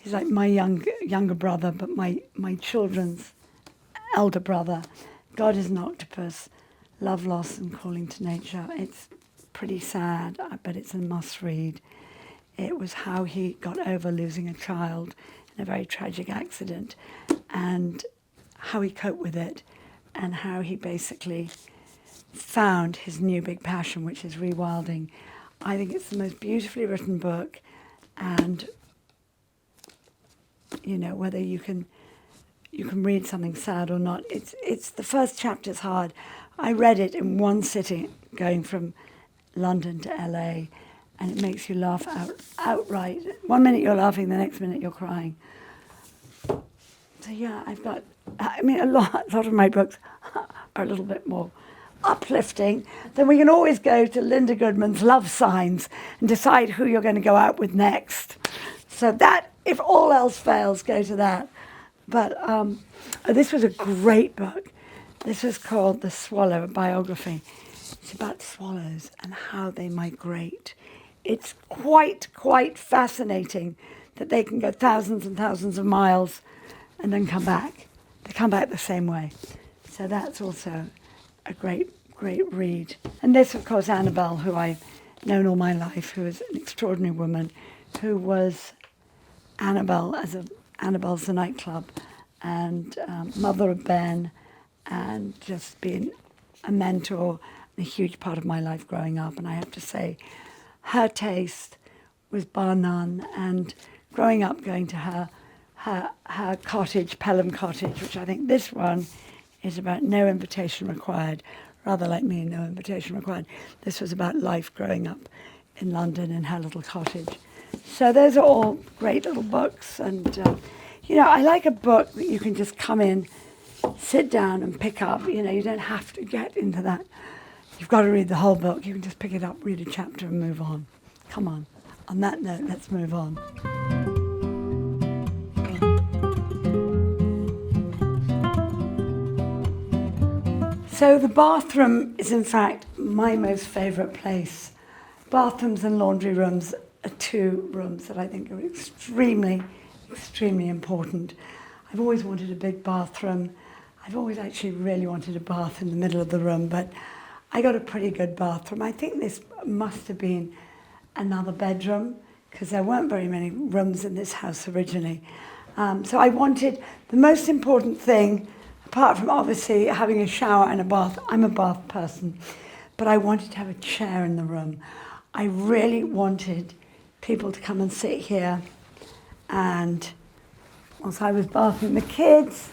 younger brother, but my children's elder brother. God is an Octopus, Love, Loss and Calling to Nature. It's pretty sad, but it's a must read. It was how he got over losing a child in a very tragic accident and how he coped with it and how he basically found his new big passion, which is rewilding. I think it's the most beautifully written book, and whether you can read something sad or not, it's the first chapter's hard. I read it in one sitting going from London to LA, and it makes you laugh outright. 1 minute you're laughing, the next minute you're crying. So yeah, a lot of my books are a little bit more uplifting. Then we can always go to Linda Goodman's Love Signs and decide who you're going to go out with next. So that, if all else fails, go to that. But this was a great book. This was called The Swallow, a biography. It's about swallows and how they migrate. It's quite fascinating that they can go thousands and thousands of miles and then come back. They come back the same way. So that's also a great read. And this, of course, Annabelle, who I've known all my life, who is an extraordinary woman, who was Annabelle's the nightclub, and mother of Ben, and just being a mentor, a huge part of my life growing up. And I have to say, her taste was bar none. And growing up, going to her cottage, Pelham Cottage, which I think this one is about no invitation required, rather like me, no invitation required. This was about life growing up in London in her little cottage. So those are all great little books. And, I like a book that you can just come in, sit down and pick up. You don't have to get into that. You've got to read the whole book. You can just pick it up, read a chapter and move on. Come on. On that note, let's move on. So the bathroom is, in fact, my most favourite place. Bathrooms and laundry rooms are two rooms that I think are extremely important. I've always wanted a big bathroom. I've always actually really wanted a bath in the middle of the room, but I got a pretty good bathroom. I think this must have been another bedroom because there weren't very many rooms in this house originally. So I wanted the most important thing, apart from obviously having a shower and a bath. I'm a bath person, but I wanted to have a chair in the room. I really wanted people to come and sit here, and once I was bathing the kids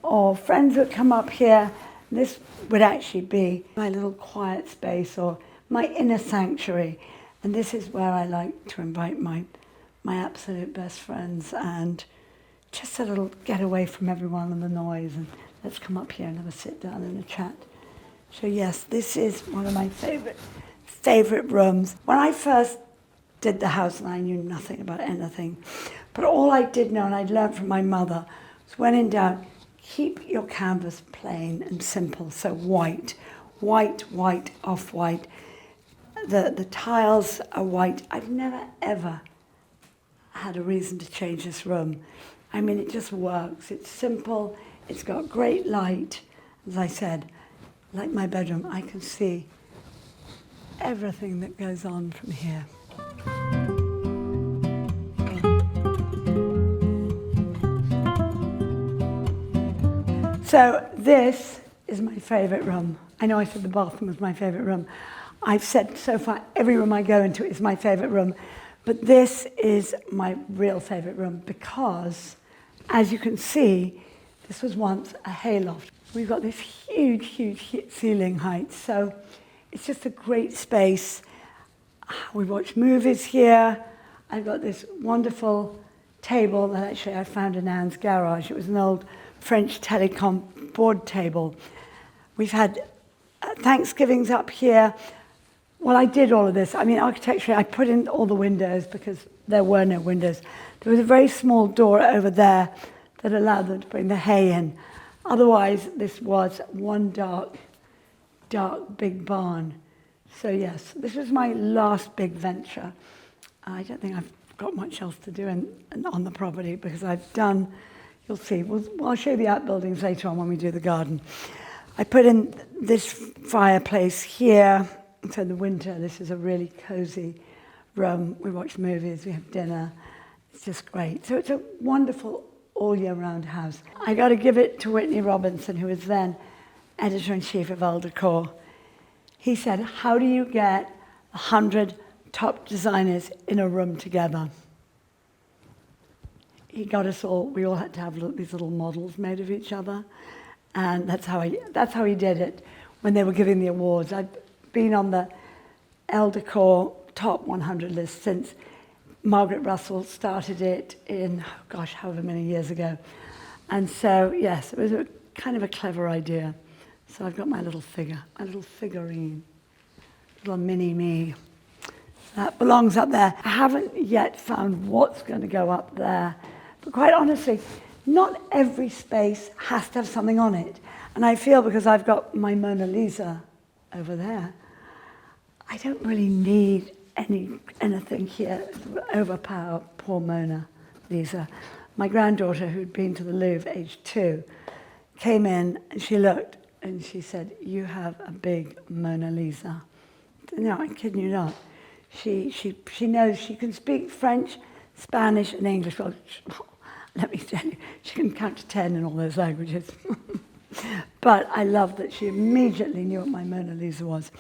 or friends would come up here, this would actually be my little quiet space or my inner sanctuary. And this is where I like to invite my absolute best friends and just a little get away from everyone and the noise, and let's come up here and have a sit down and a chat. So yes, this is one of my favorite rooms. When I first did the house, and I knew nothing about anything, but all I did know, and I'd learned from my mother, was when in doubt, keep your canvas plain and simple. So white, off-white. The tiles are white. I've never, ever had a reason to change this room. I mean, it just works. It's simple. It's got great light. As I said, like my bedroom, I can see everything that goes on from here. So this is my favourite room. I know I said the bathroom was my favourite room. I've said so far every room I go into is my favourite room, but this is my real favourite room because, as you can see, this was once a hayloft. We've got this huge ceiling height, so it's just a great space. We watch movies here. I've got this wonderful table that actually I found in Anne's garage. It was an old French telecom board table. We've had Thanksgivings up here. Well, I did all of this. I mean, architecturally, I put in all the windows because there were no windows. There was a very small door over there that allowed them to bring the hay in. Otherwise, this was one dark big barn. So yes, this was my last big venture. I don't think I've got much else to do on the property because I've done, you'll see, I'll show you the outbuildings later on when we do the garden. I put in this fireplace here. So in the winter, this is a really cozy room. We watch movies, we have dinner. It's just great. So it's a wonderful all year round house. I got to give it to Whitney Robinson, who was then editor-in-chief of Elle Decor. He said, how do you get 100 top designers in a room together? He got us all, we all had to have these little models made of each other. And that's how he did it when they were giving the awards. I've been on the Elle Decor top 100 list since Margaret Russell started it in, gosh, however many years ago. And so, yes, it was kind of a clever idea. So I've got my little figurine, little mini me. That belongs up there. I haven't yet found what's going to go up there. But quite honestly, not every space has to have something on it. And I feel because I've got my Mona Lisa over there, I don't really need anything here to overpower poor Mona Lisa. My granddaughter, who'd been to the Louvre, aged 2, came in and she looked and she said, "You have a big Mona Lisa." No, I'm kidding you not. She knows, she can speak French, Spanish and English. Well, let me tell you, she can count to 10 in all those languages. But I love that she immediately knew what my Mona Lisa was.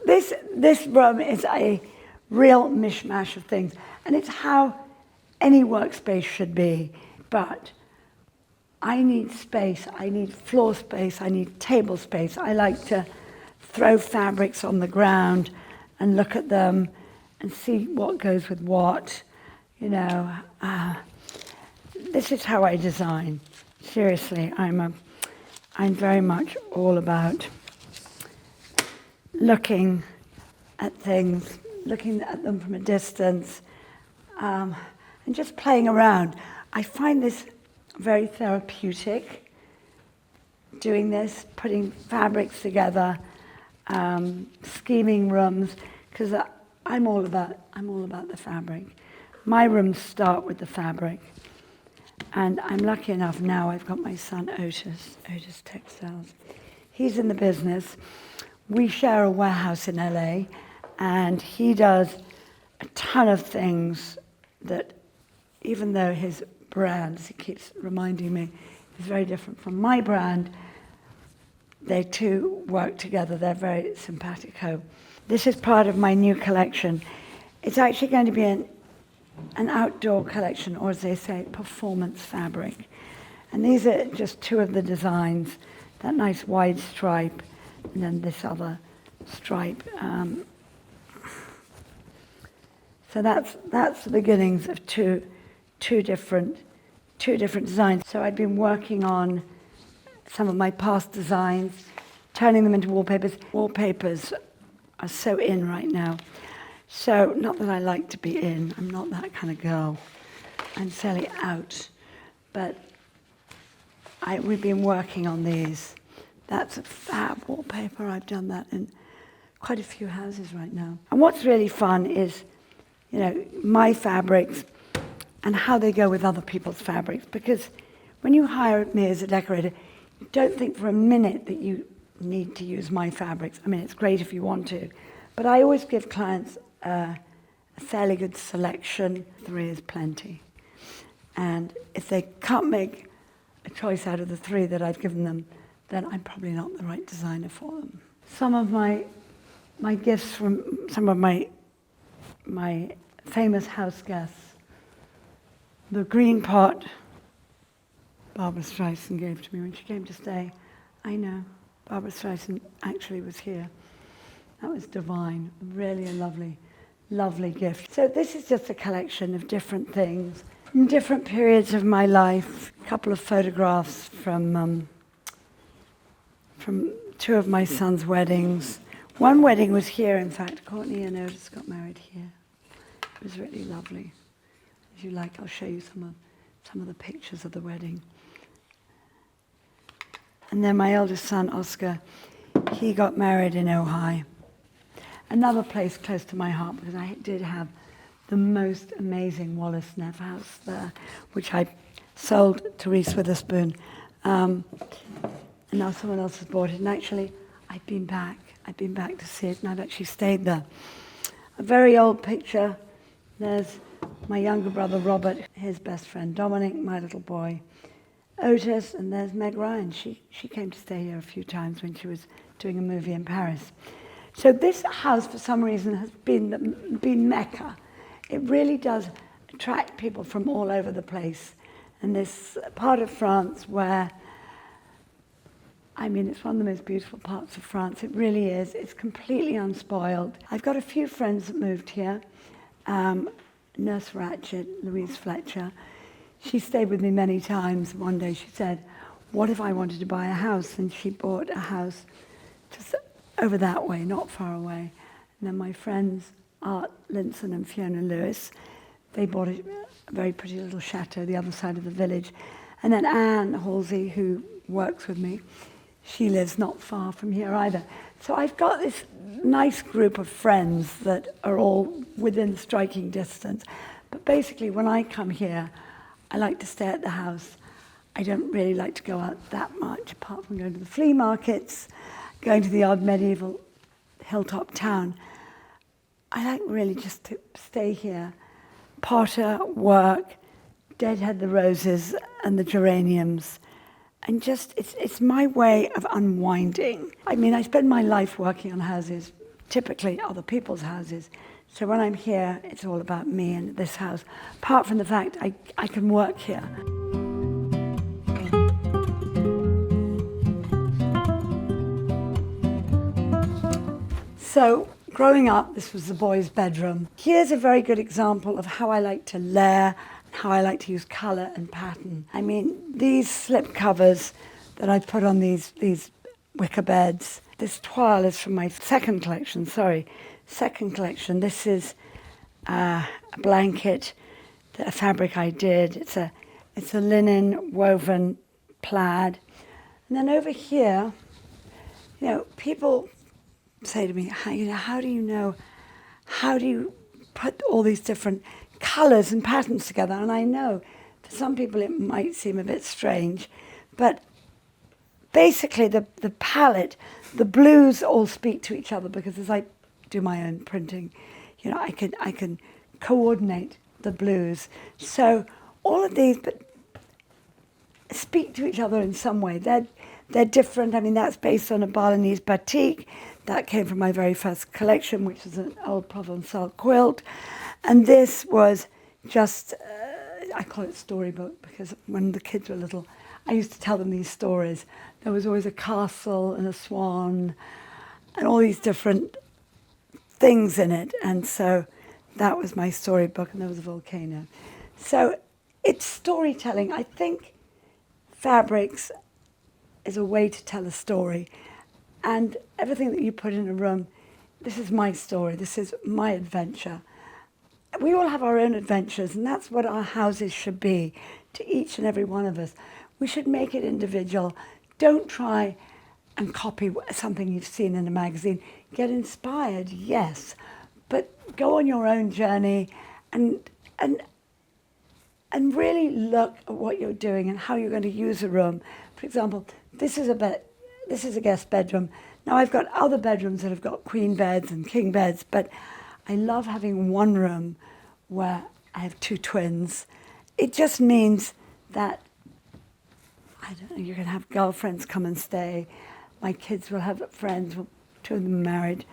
This room is a real mishmash of things, and it's how any workspace should be. But I need space, I need floor space, I need table space. I like to throw fabrics on the ground and look at them and see what goes with what. You know, this is how I design. Seriously, I'm very much all about looking at things, looking at them from a distance, and just playing around. I find this very therapeutic, doing this, putting fabrics together, scheming rooms, because I'm all about the fabric. My rooms start with the fabric. And I'm lucky enough now, I've got my son Otis Textiles. He's in the business. We share a warehouse in LA, and he does a ton of things that, even though his brand, as he keeps reminding me, is very different from my brand, they two work together. They're very simpatico. This is part of my new collection. It's actually going to be an outdoor collection, or as they say, performance fabric. And these are just two of the designs, that nice wide stripe, and then this other stripe. So that's the beginnings of two different designs. So I'd been working on some of my past designs, turning them into wallpapers. Wallpapers are so in right now. So, not that I like to be in, I'm not that kind of girl. I'm fairly out. But we've been working on these. That's a fab wallpaper. I've done that in quite a few houses right now. And what's really fun is, you know, my fabrics, and how they go with other people's fabrics. Because when you hire me as a decorator, don't think for a minute that you need to use my fabrics. I mean, it's great if you want to, but I always give clients a fairly good selection. 3 is plenty. And if they can't make a choice out of the 3 that I've given them, then I'm probably not the right designer for them. Some of my gifts from some of my famous house guests, the green pot Barbara Streisand gave to me when she came to stay. I know, Barbara Streisand actually was here. That was divine, really a lovely, lovely gift. So this is just a collection of different things from different periods of my life. A couple of photographs from 2 of my son's weddings. One wedding was here, in fact. Courtney and Otis got married here. It was really lovely. If you like, I'll show you some of the pictures of the wedding. And then my eldest son, Oscar, he got married in Ojai. Another place close to my heart, because I did have the most amazing Wallace Neff house there, which I sold to Reese Witherspoon. And now someone else has bought it. And actually, I've been back to see it, and I've actually stayed there. A very old picture. There's my younger brother, Robert, his best friend, Dominic, my little boy, Otis, and there's Meg Ryan. She came to stay here a few times when she was doing a movie in Paris. So this house, for some reason, has been Mecca. It really does attract people from all over the place. And this part of France where, I mean, it's one of the most beautiful parts of France. It really is. It's completely unspoiled. I've got a few friends that moved here. Nurse Ratchet, Louise Fletcher. She stayed with me many times. One day she said, what if I wanted to buy a house? And she bought a house just over that way, not far away. And then my friends, Art Linson and Fiona Lewis, they bought a very pretty little chateau the other side of the village. And then Anne Halsey, who works with me, she lives not far from here either. So I've got this nice group of friends that are all within striking distance. But basically, when I come here, I like to stay at the house. I don't really like to go out that much, apart from going to the flea markets, going to the odd medieval hilltop town. I like really just to stay here, potter, work, deadhead the roses and the geraniums, and just, it's my way of unwinding. I mean, I spend my life working on houses, typically other people's houses. So when I'm here, it's all about me and this house, apart from the fact I can work here. So growing up, this was the boys' bedroom. Here's a very good example of how I like to layer, how I like to use colour and pattern. I mean, these slip covers that I put on these wicker beds, this toile is from my second collection. This is a blanket, a fabric I did. It's a linen woven plaid. And then over here, you know, people say to me, how do you put all these different colours and patterns together? And I know for some people it might seem a bit strange, but basically the palette, the blues all speak to each other, because as I do my own printing, you know, I can coordinate the blues. So all of these but speak to each other in some way. They're different. I mean, that's based on a Balinese batik. That came from my very first collection, which was an old Provençal quilt. And this was just, I call it storybook, because when the kids were little, I used to tell them these stories. There was always a castle and a swan and all these different things in it. And so that was my storybook, and there was a volcano. So it's storytelling. I think fabrics is a way to tell a story. And everything that you put in a room, this is my story, this is my adventure. We all have our own adventures, and that's what our houses should be to each and every one of us. We should make it individual. Don't try and copy something you've seen in a magazine. Get inspired, yes, but go on your own journey and and really look at what you're doing and how you're going to use a room. For example, this is a guest bedroom. Now I've got other bedrooms that have got queen beds and king beds, but I love having one room where I have two twins. It just means that, I don't know, you can have girlfriends come and stay. My kids will have friends, well, two of them are married,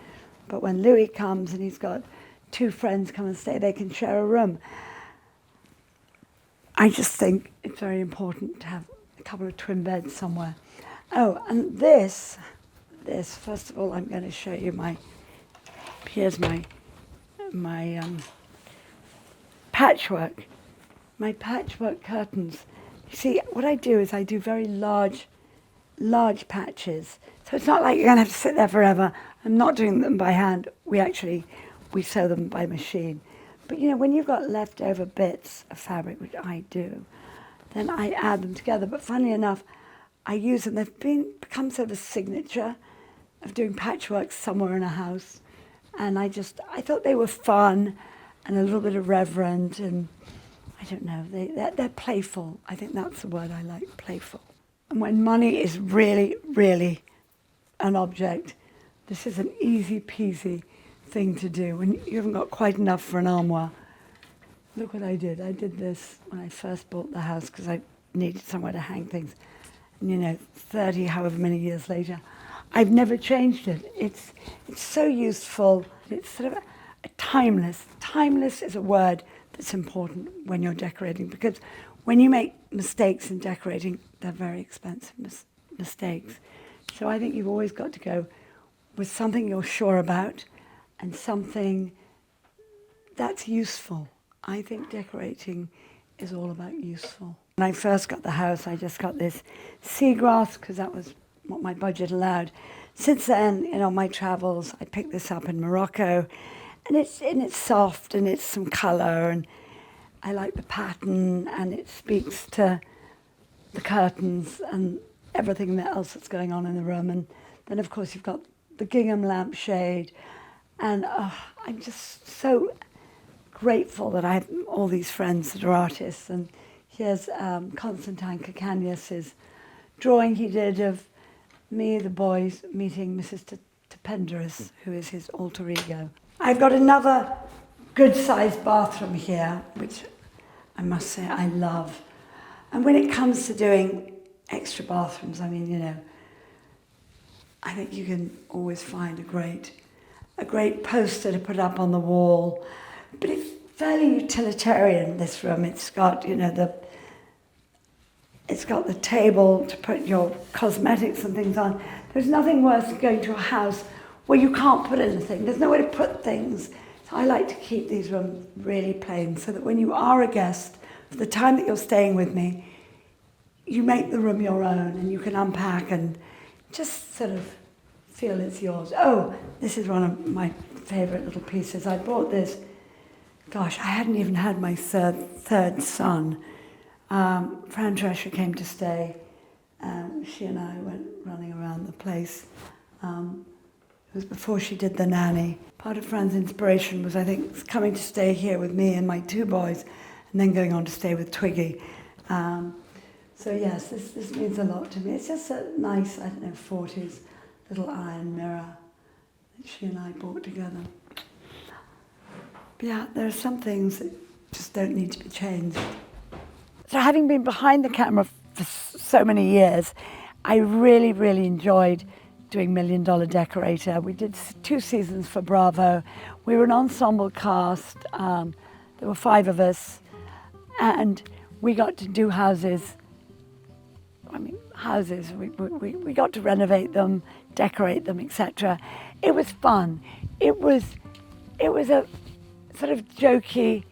but when Louis comes and he's got two friends come and stay, they can share a room. I just think it's very important to have a couple of twin beds somewhere. Oh, and this, first of all, I'm going to show you here's my patchwork. My patchwork curtains. You see, what I do is I do very large patches. So it's not like you're going to have to sit there forever. I'm not doing them by hand. We sew them by machine. But you know, when you've got leftover bits of fabric, which I do, then I add them together. But funnily enough, I use them. They've become sort of a signature of doing patchwork somewhere in a house. And I thought they were fun and a little bit irreverent, and I don't know, they're playful. I think that's the word I like, playful. And when money is really, really an object, this is an easy peasy thing to do when you haven't got quite enough for an armoire. Look what I did. I did this when I first bought the house because I needed somewhere to hang things. And you know, 30 however many years later, I've never changed it. It's so useful. It's sort of a timeless. Timeless is a word that's important when you're decorating, because when you make mistakes in decorating, they're very expensive mistakes. So I think you've always got to go with something you're sure about and something that's useful. I think decorating is all about useful. When I first got the house, I just got this seagrass because that was what my budget allowed. Since then, you know, my travels, I picked this up in Morocco, and it's soft and it's some colour, and I like the pattern, and it speaks to the curtains and everything else that's going on in the room. And then, of course, you've got the gingham lampshade. And I'm just so grateful that I have all these friends that are artists. And here's Constantine Kakanias's drawing he did of me, the boys, meeting Mrs. Tependeris, who is his alter ego. I've got another good-sized bathroom here, which I must say I love. And when it comes to doing extra bathrooms, I mean, you know, I think you can always find a great poster to put up on the wall. But it's fairly utilitarian, this room. It's got, you know, it's got the table to put your cosmetics and things on. There's nothing worse than going to a house where you can't put anything. There's nowhere to put things. So I like to keep these rooms really plain so that when you are a guest, for the time that you're staying with me, you make the room your own and you can unpack and just sort of feel it's yours. Oh, this is one of my favourite little pieces. I bought this, gosh, I hadn't even had my third son. Fran Drescher came to stay. She and I went running around the place. It was before she did The Nanny. Part of Fran's inspiration was, I think, coming to stay here with me and my two boys, and then going on to stay with Twiggy. So yes, this means a lot to me. It's just a nice, I don't know, 40s little iron mirror that she and I bought together. But yeah, there are some things that just don't need to be changed. So having been behind the camera for so many years, I really, really enjoyed doing Million Dollar Decorator. We did 2 seasons for Bravo. We were an ensemble cast. There were 5 of us, and we got to do houses. I mean, houses. We got to renovate them, decorate them, etc. It was fun. It was a sort of jokey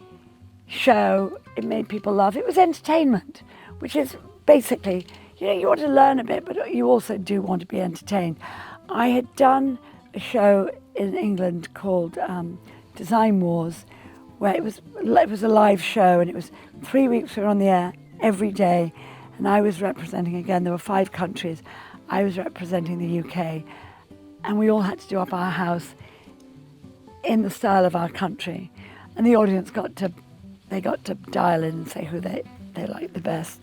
show. It made people laugh. It was entertainment, which is basically, you know, you want to learn a bit, but you also do want to be entertained. I had done a show in England called Design Wars, where it was a live show, and it was 3 weeks we were on the air every day, and I was representing, again, there were 5 countries. I was representing the UK, and we all had to do up our house in the style of our country, and the audience got to they got to dial in and say who they liked the best.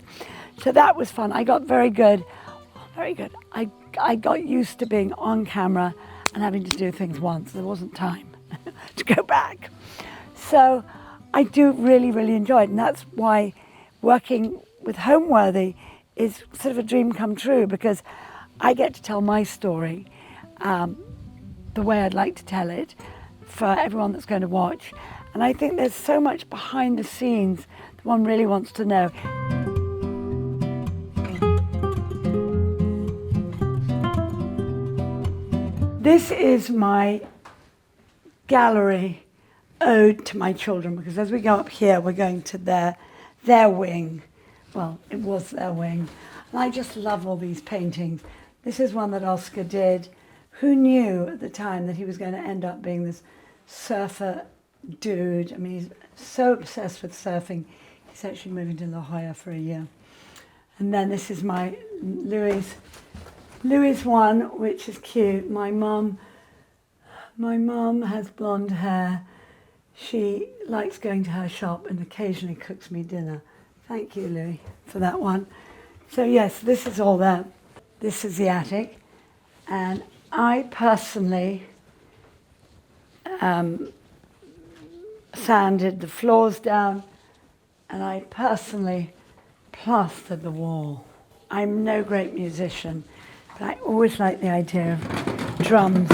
So that was fun. I got very good. I got used to being on camera and having to do things once. There wasn't time to go back. So I do really, really enjoy it. And that's why working with Homeworthy is sort of a dream come true, because I get to tell my story the way I'd like to tell it for everyone that's going to watch. And I think there's so much behind the scenes that one really wants to know. This is my gallery ode to my children, because as we go up here, we're going to their wing. Well, it was their wing. And I just love all these paintings. This is one that Oscar did. Who knew at the time that he was going to end up being this surfer dude? I mean, he's so obsessed with surfing. He's actually moving to La Jolla for a year. And then this is my Louis one, which is cute. My mum has blonde hair. She likes going to her shop and occasionally cooks me dinner. Thank you, Louis, for that one. So yes, this is all there. This is the attic. And I personally sanded the floors down, and I personally plastered the wall. I'm no great musician, but I always like the idea of drums.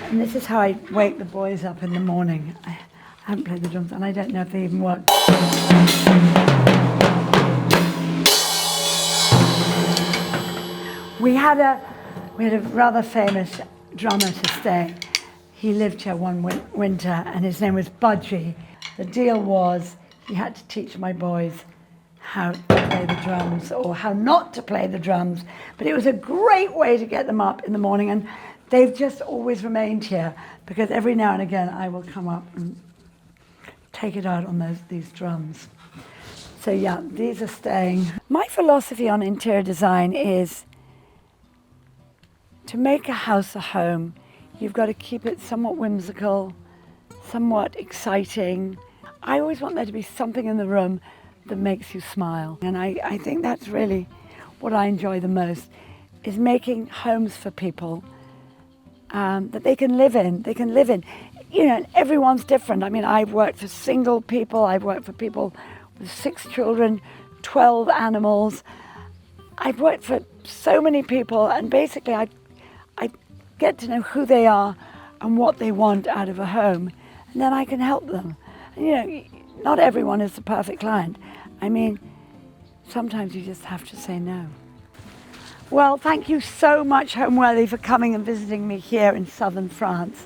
And this is how I wake the boys up in the morning. I haven't played the drums, and I don't know if they even work. We had a rather famous drummer to stay. He lived here one winter, and his name was Budgie. The deal was he had to teach my boys how to play the drums, or how not to play the drums. But it was a great way to get them up in the morning, and they've just always remained here, because every now and again I will come up and take it out on these drums. So yeah, these are staying. My philosophy on interior design is to make a house a home, you've got to keep it somewhat whimsical, somewhat exciting. I always want there to be something in the room that makes you smile. And I think that's really what I enjoy the most, is making homes for people that they can live in. They can live in. You know, everyone's different. I mean, I've worked for single people, I've worked for people with 6 children, 12 animals. I've worked for so many people, and basically I get to know who they are and what they want out of a home, and then I can help them. And, you know, not everyone is the perfect client. I mean, sometimes you just have to say no. Well, thank you so much, Homeworthy, for coming and visiting me here in southern France.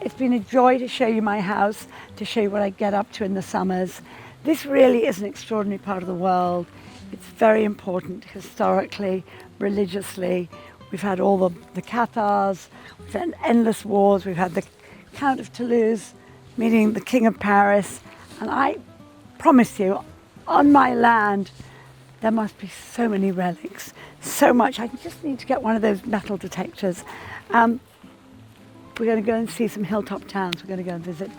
It's been a joy to show you my house, to show you what I get up to in the summers. This really is an extraordinary part of the world. It's very important historically, religiously. We've had all the Cathars, we've had endless wars, we've had the Count of Toulouse meeting the King of Paris, and I promise you, on my land, there must be so many relics, so much. I just need to get one of those metal detectors. We're going to go and see some hilltop towns. We're going to go and visit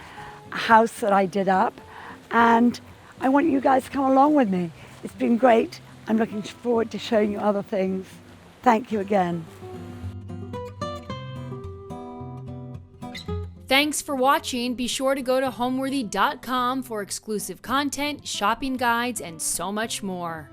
a house that I did up, and I want you guys to come along with me. It's been great. I'm looking forward to showing you other things. Thank you again. Thanks for watching. Be sure to go to homeworthy.com for exclusive content, shopping guides, and so much more.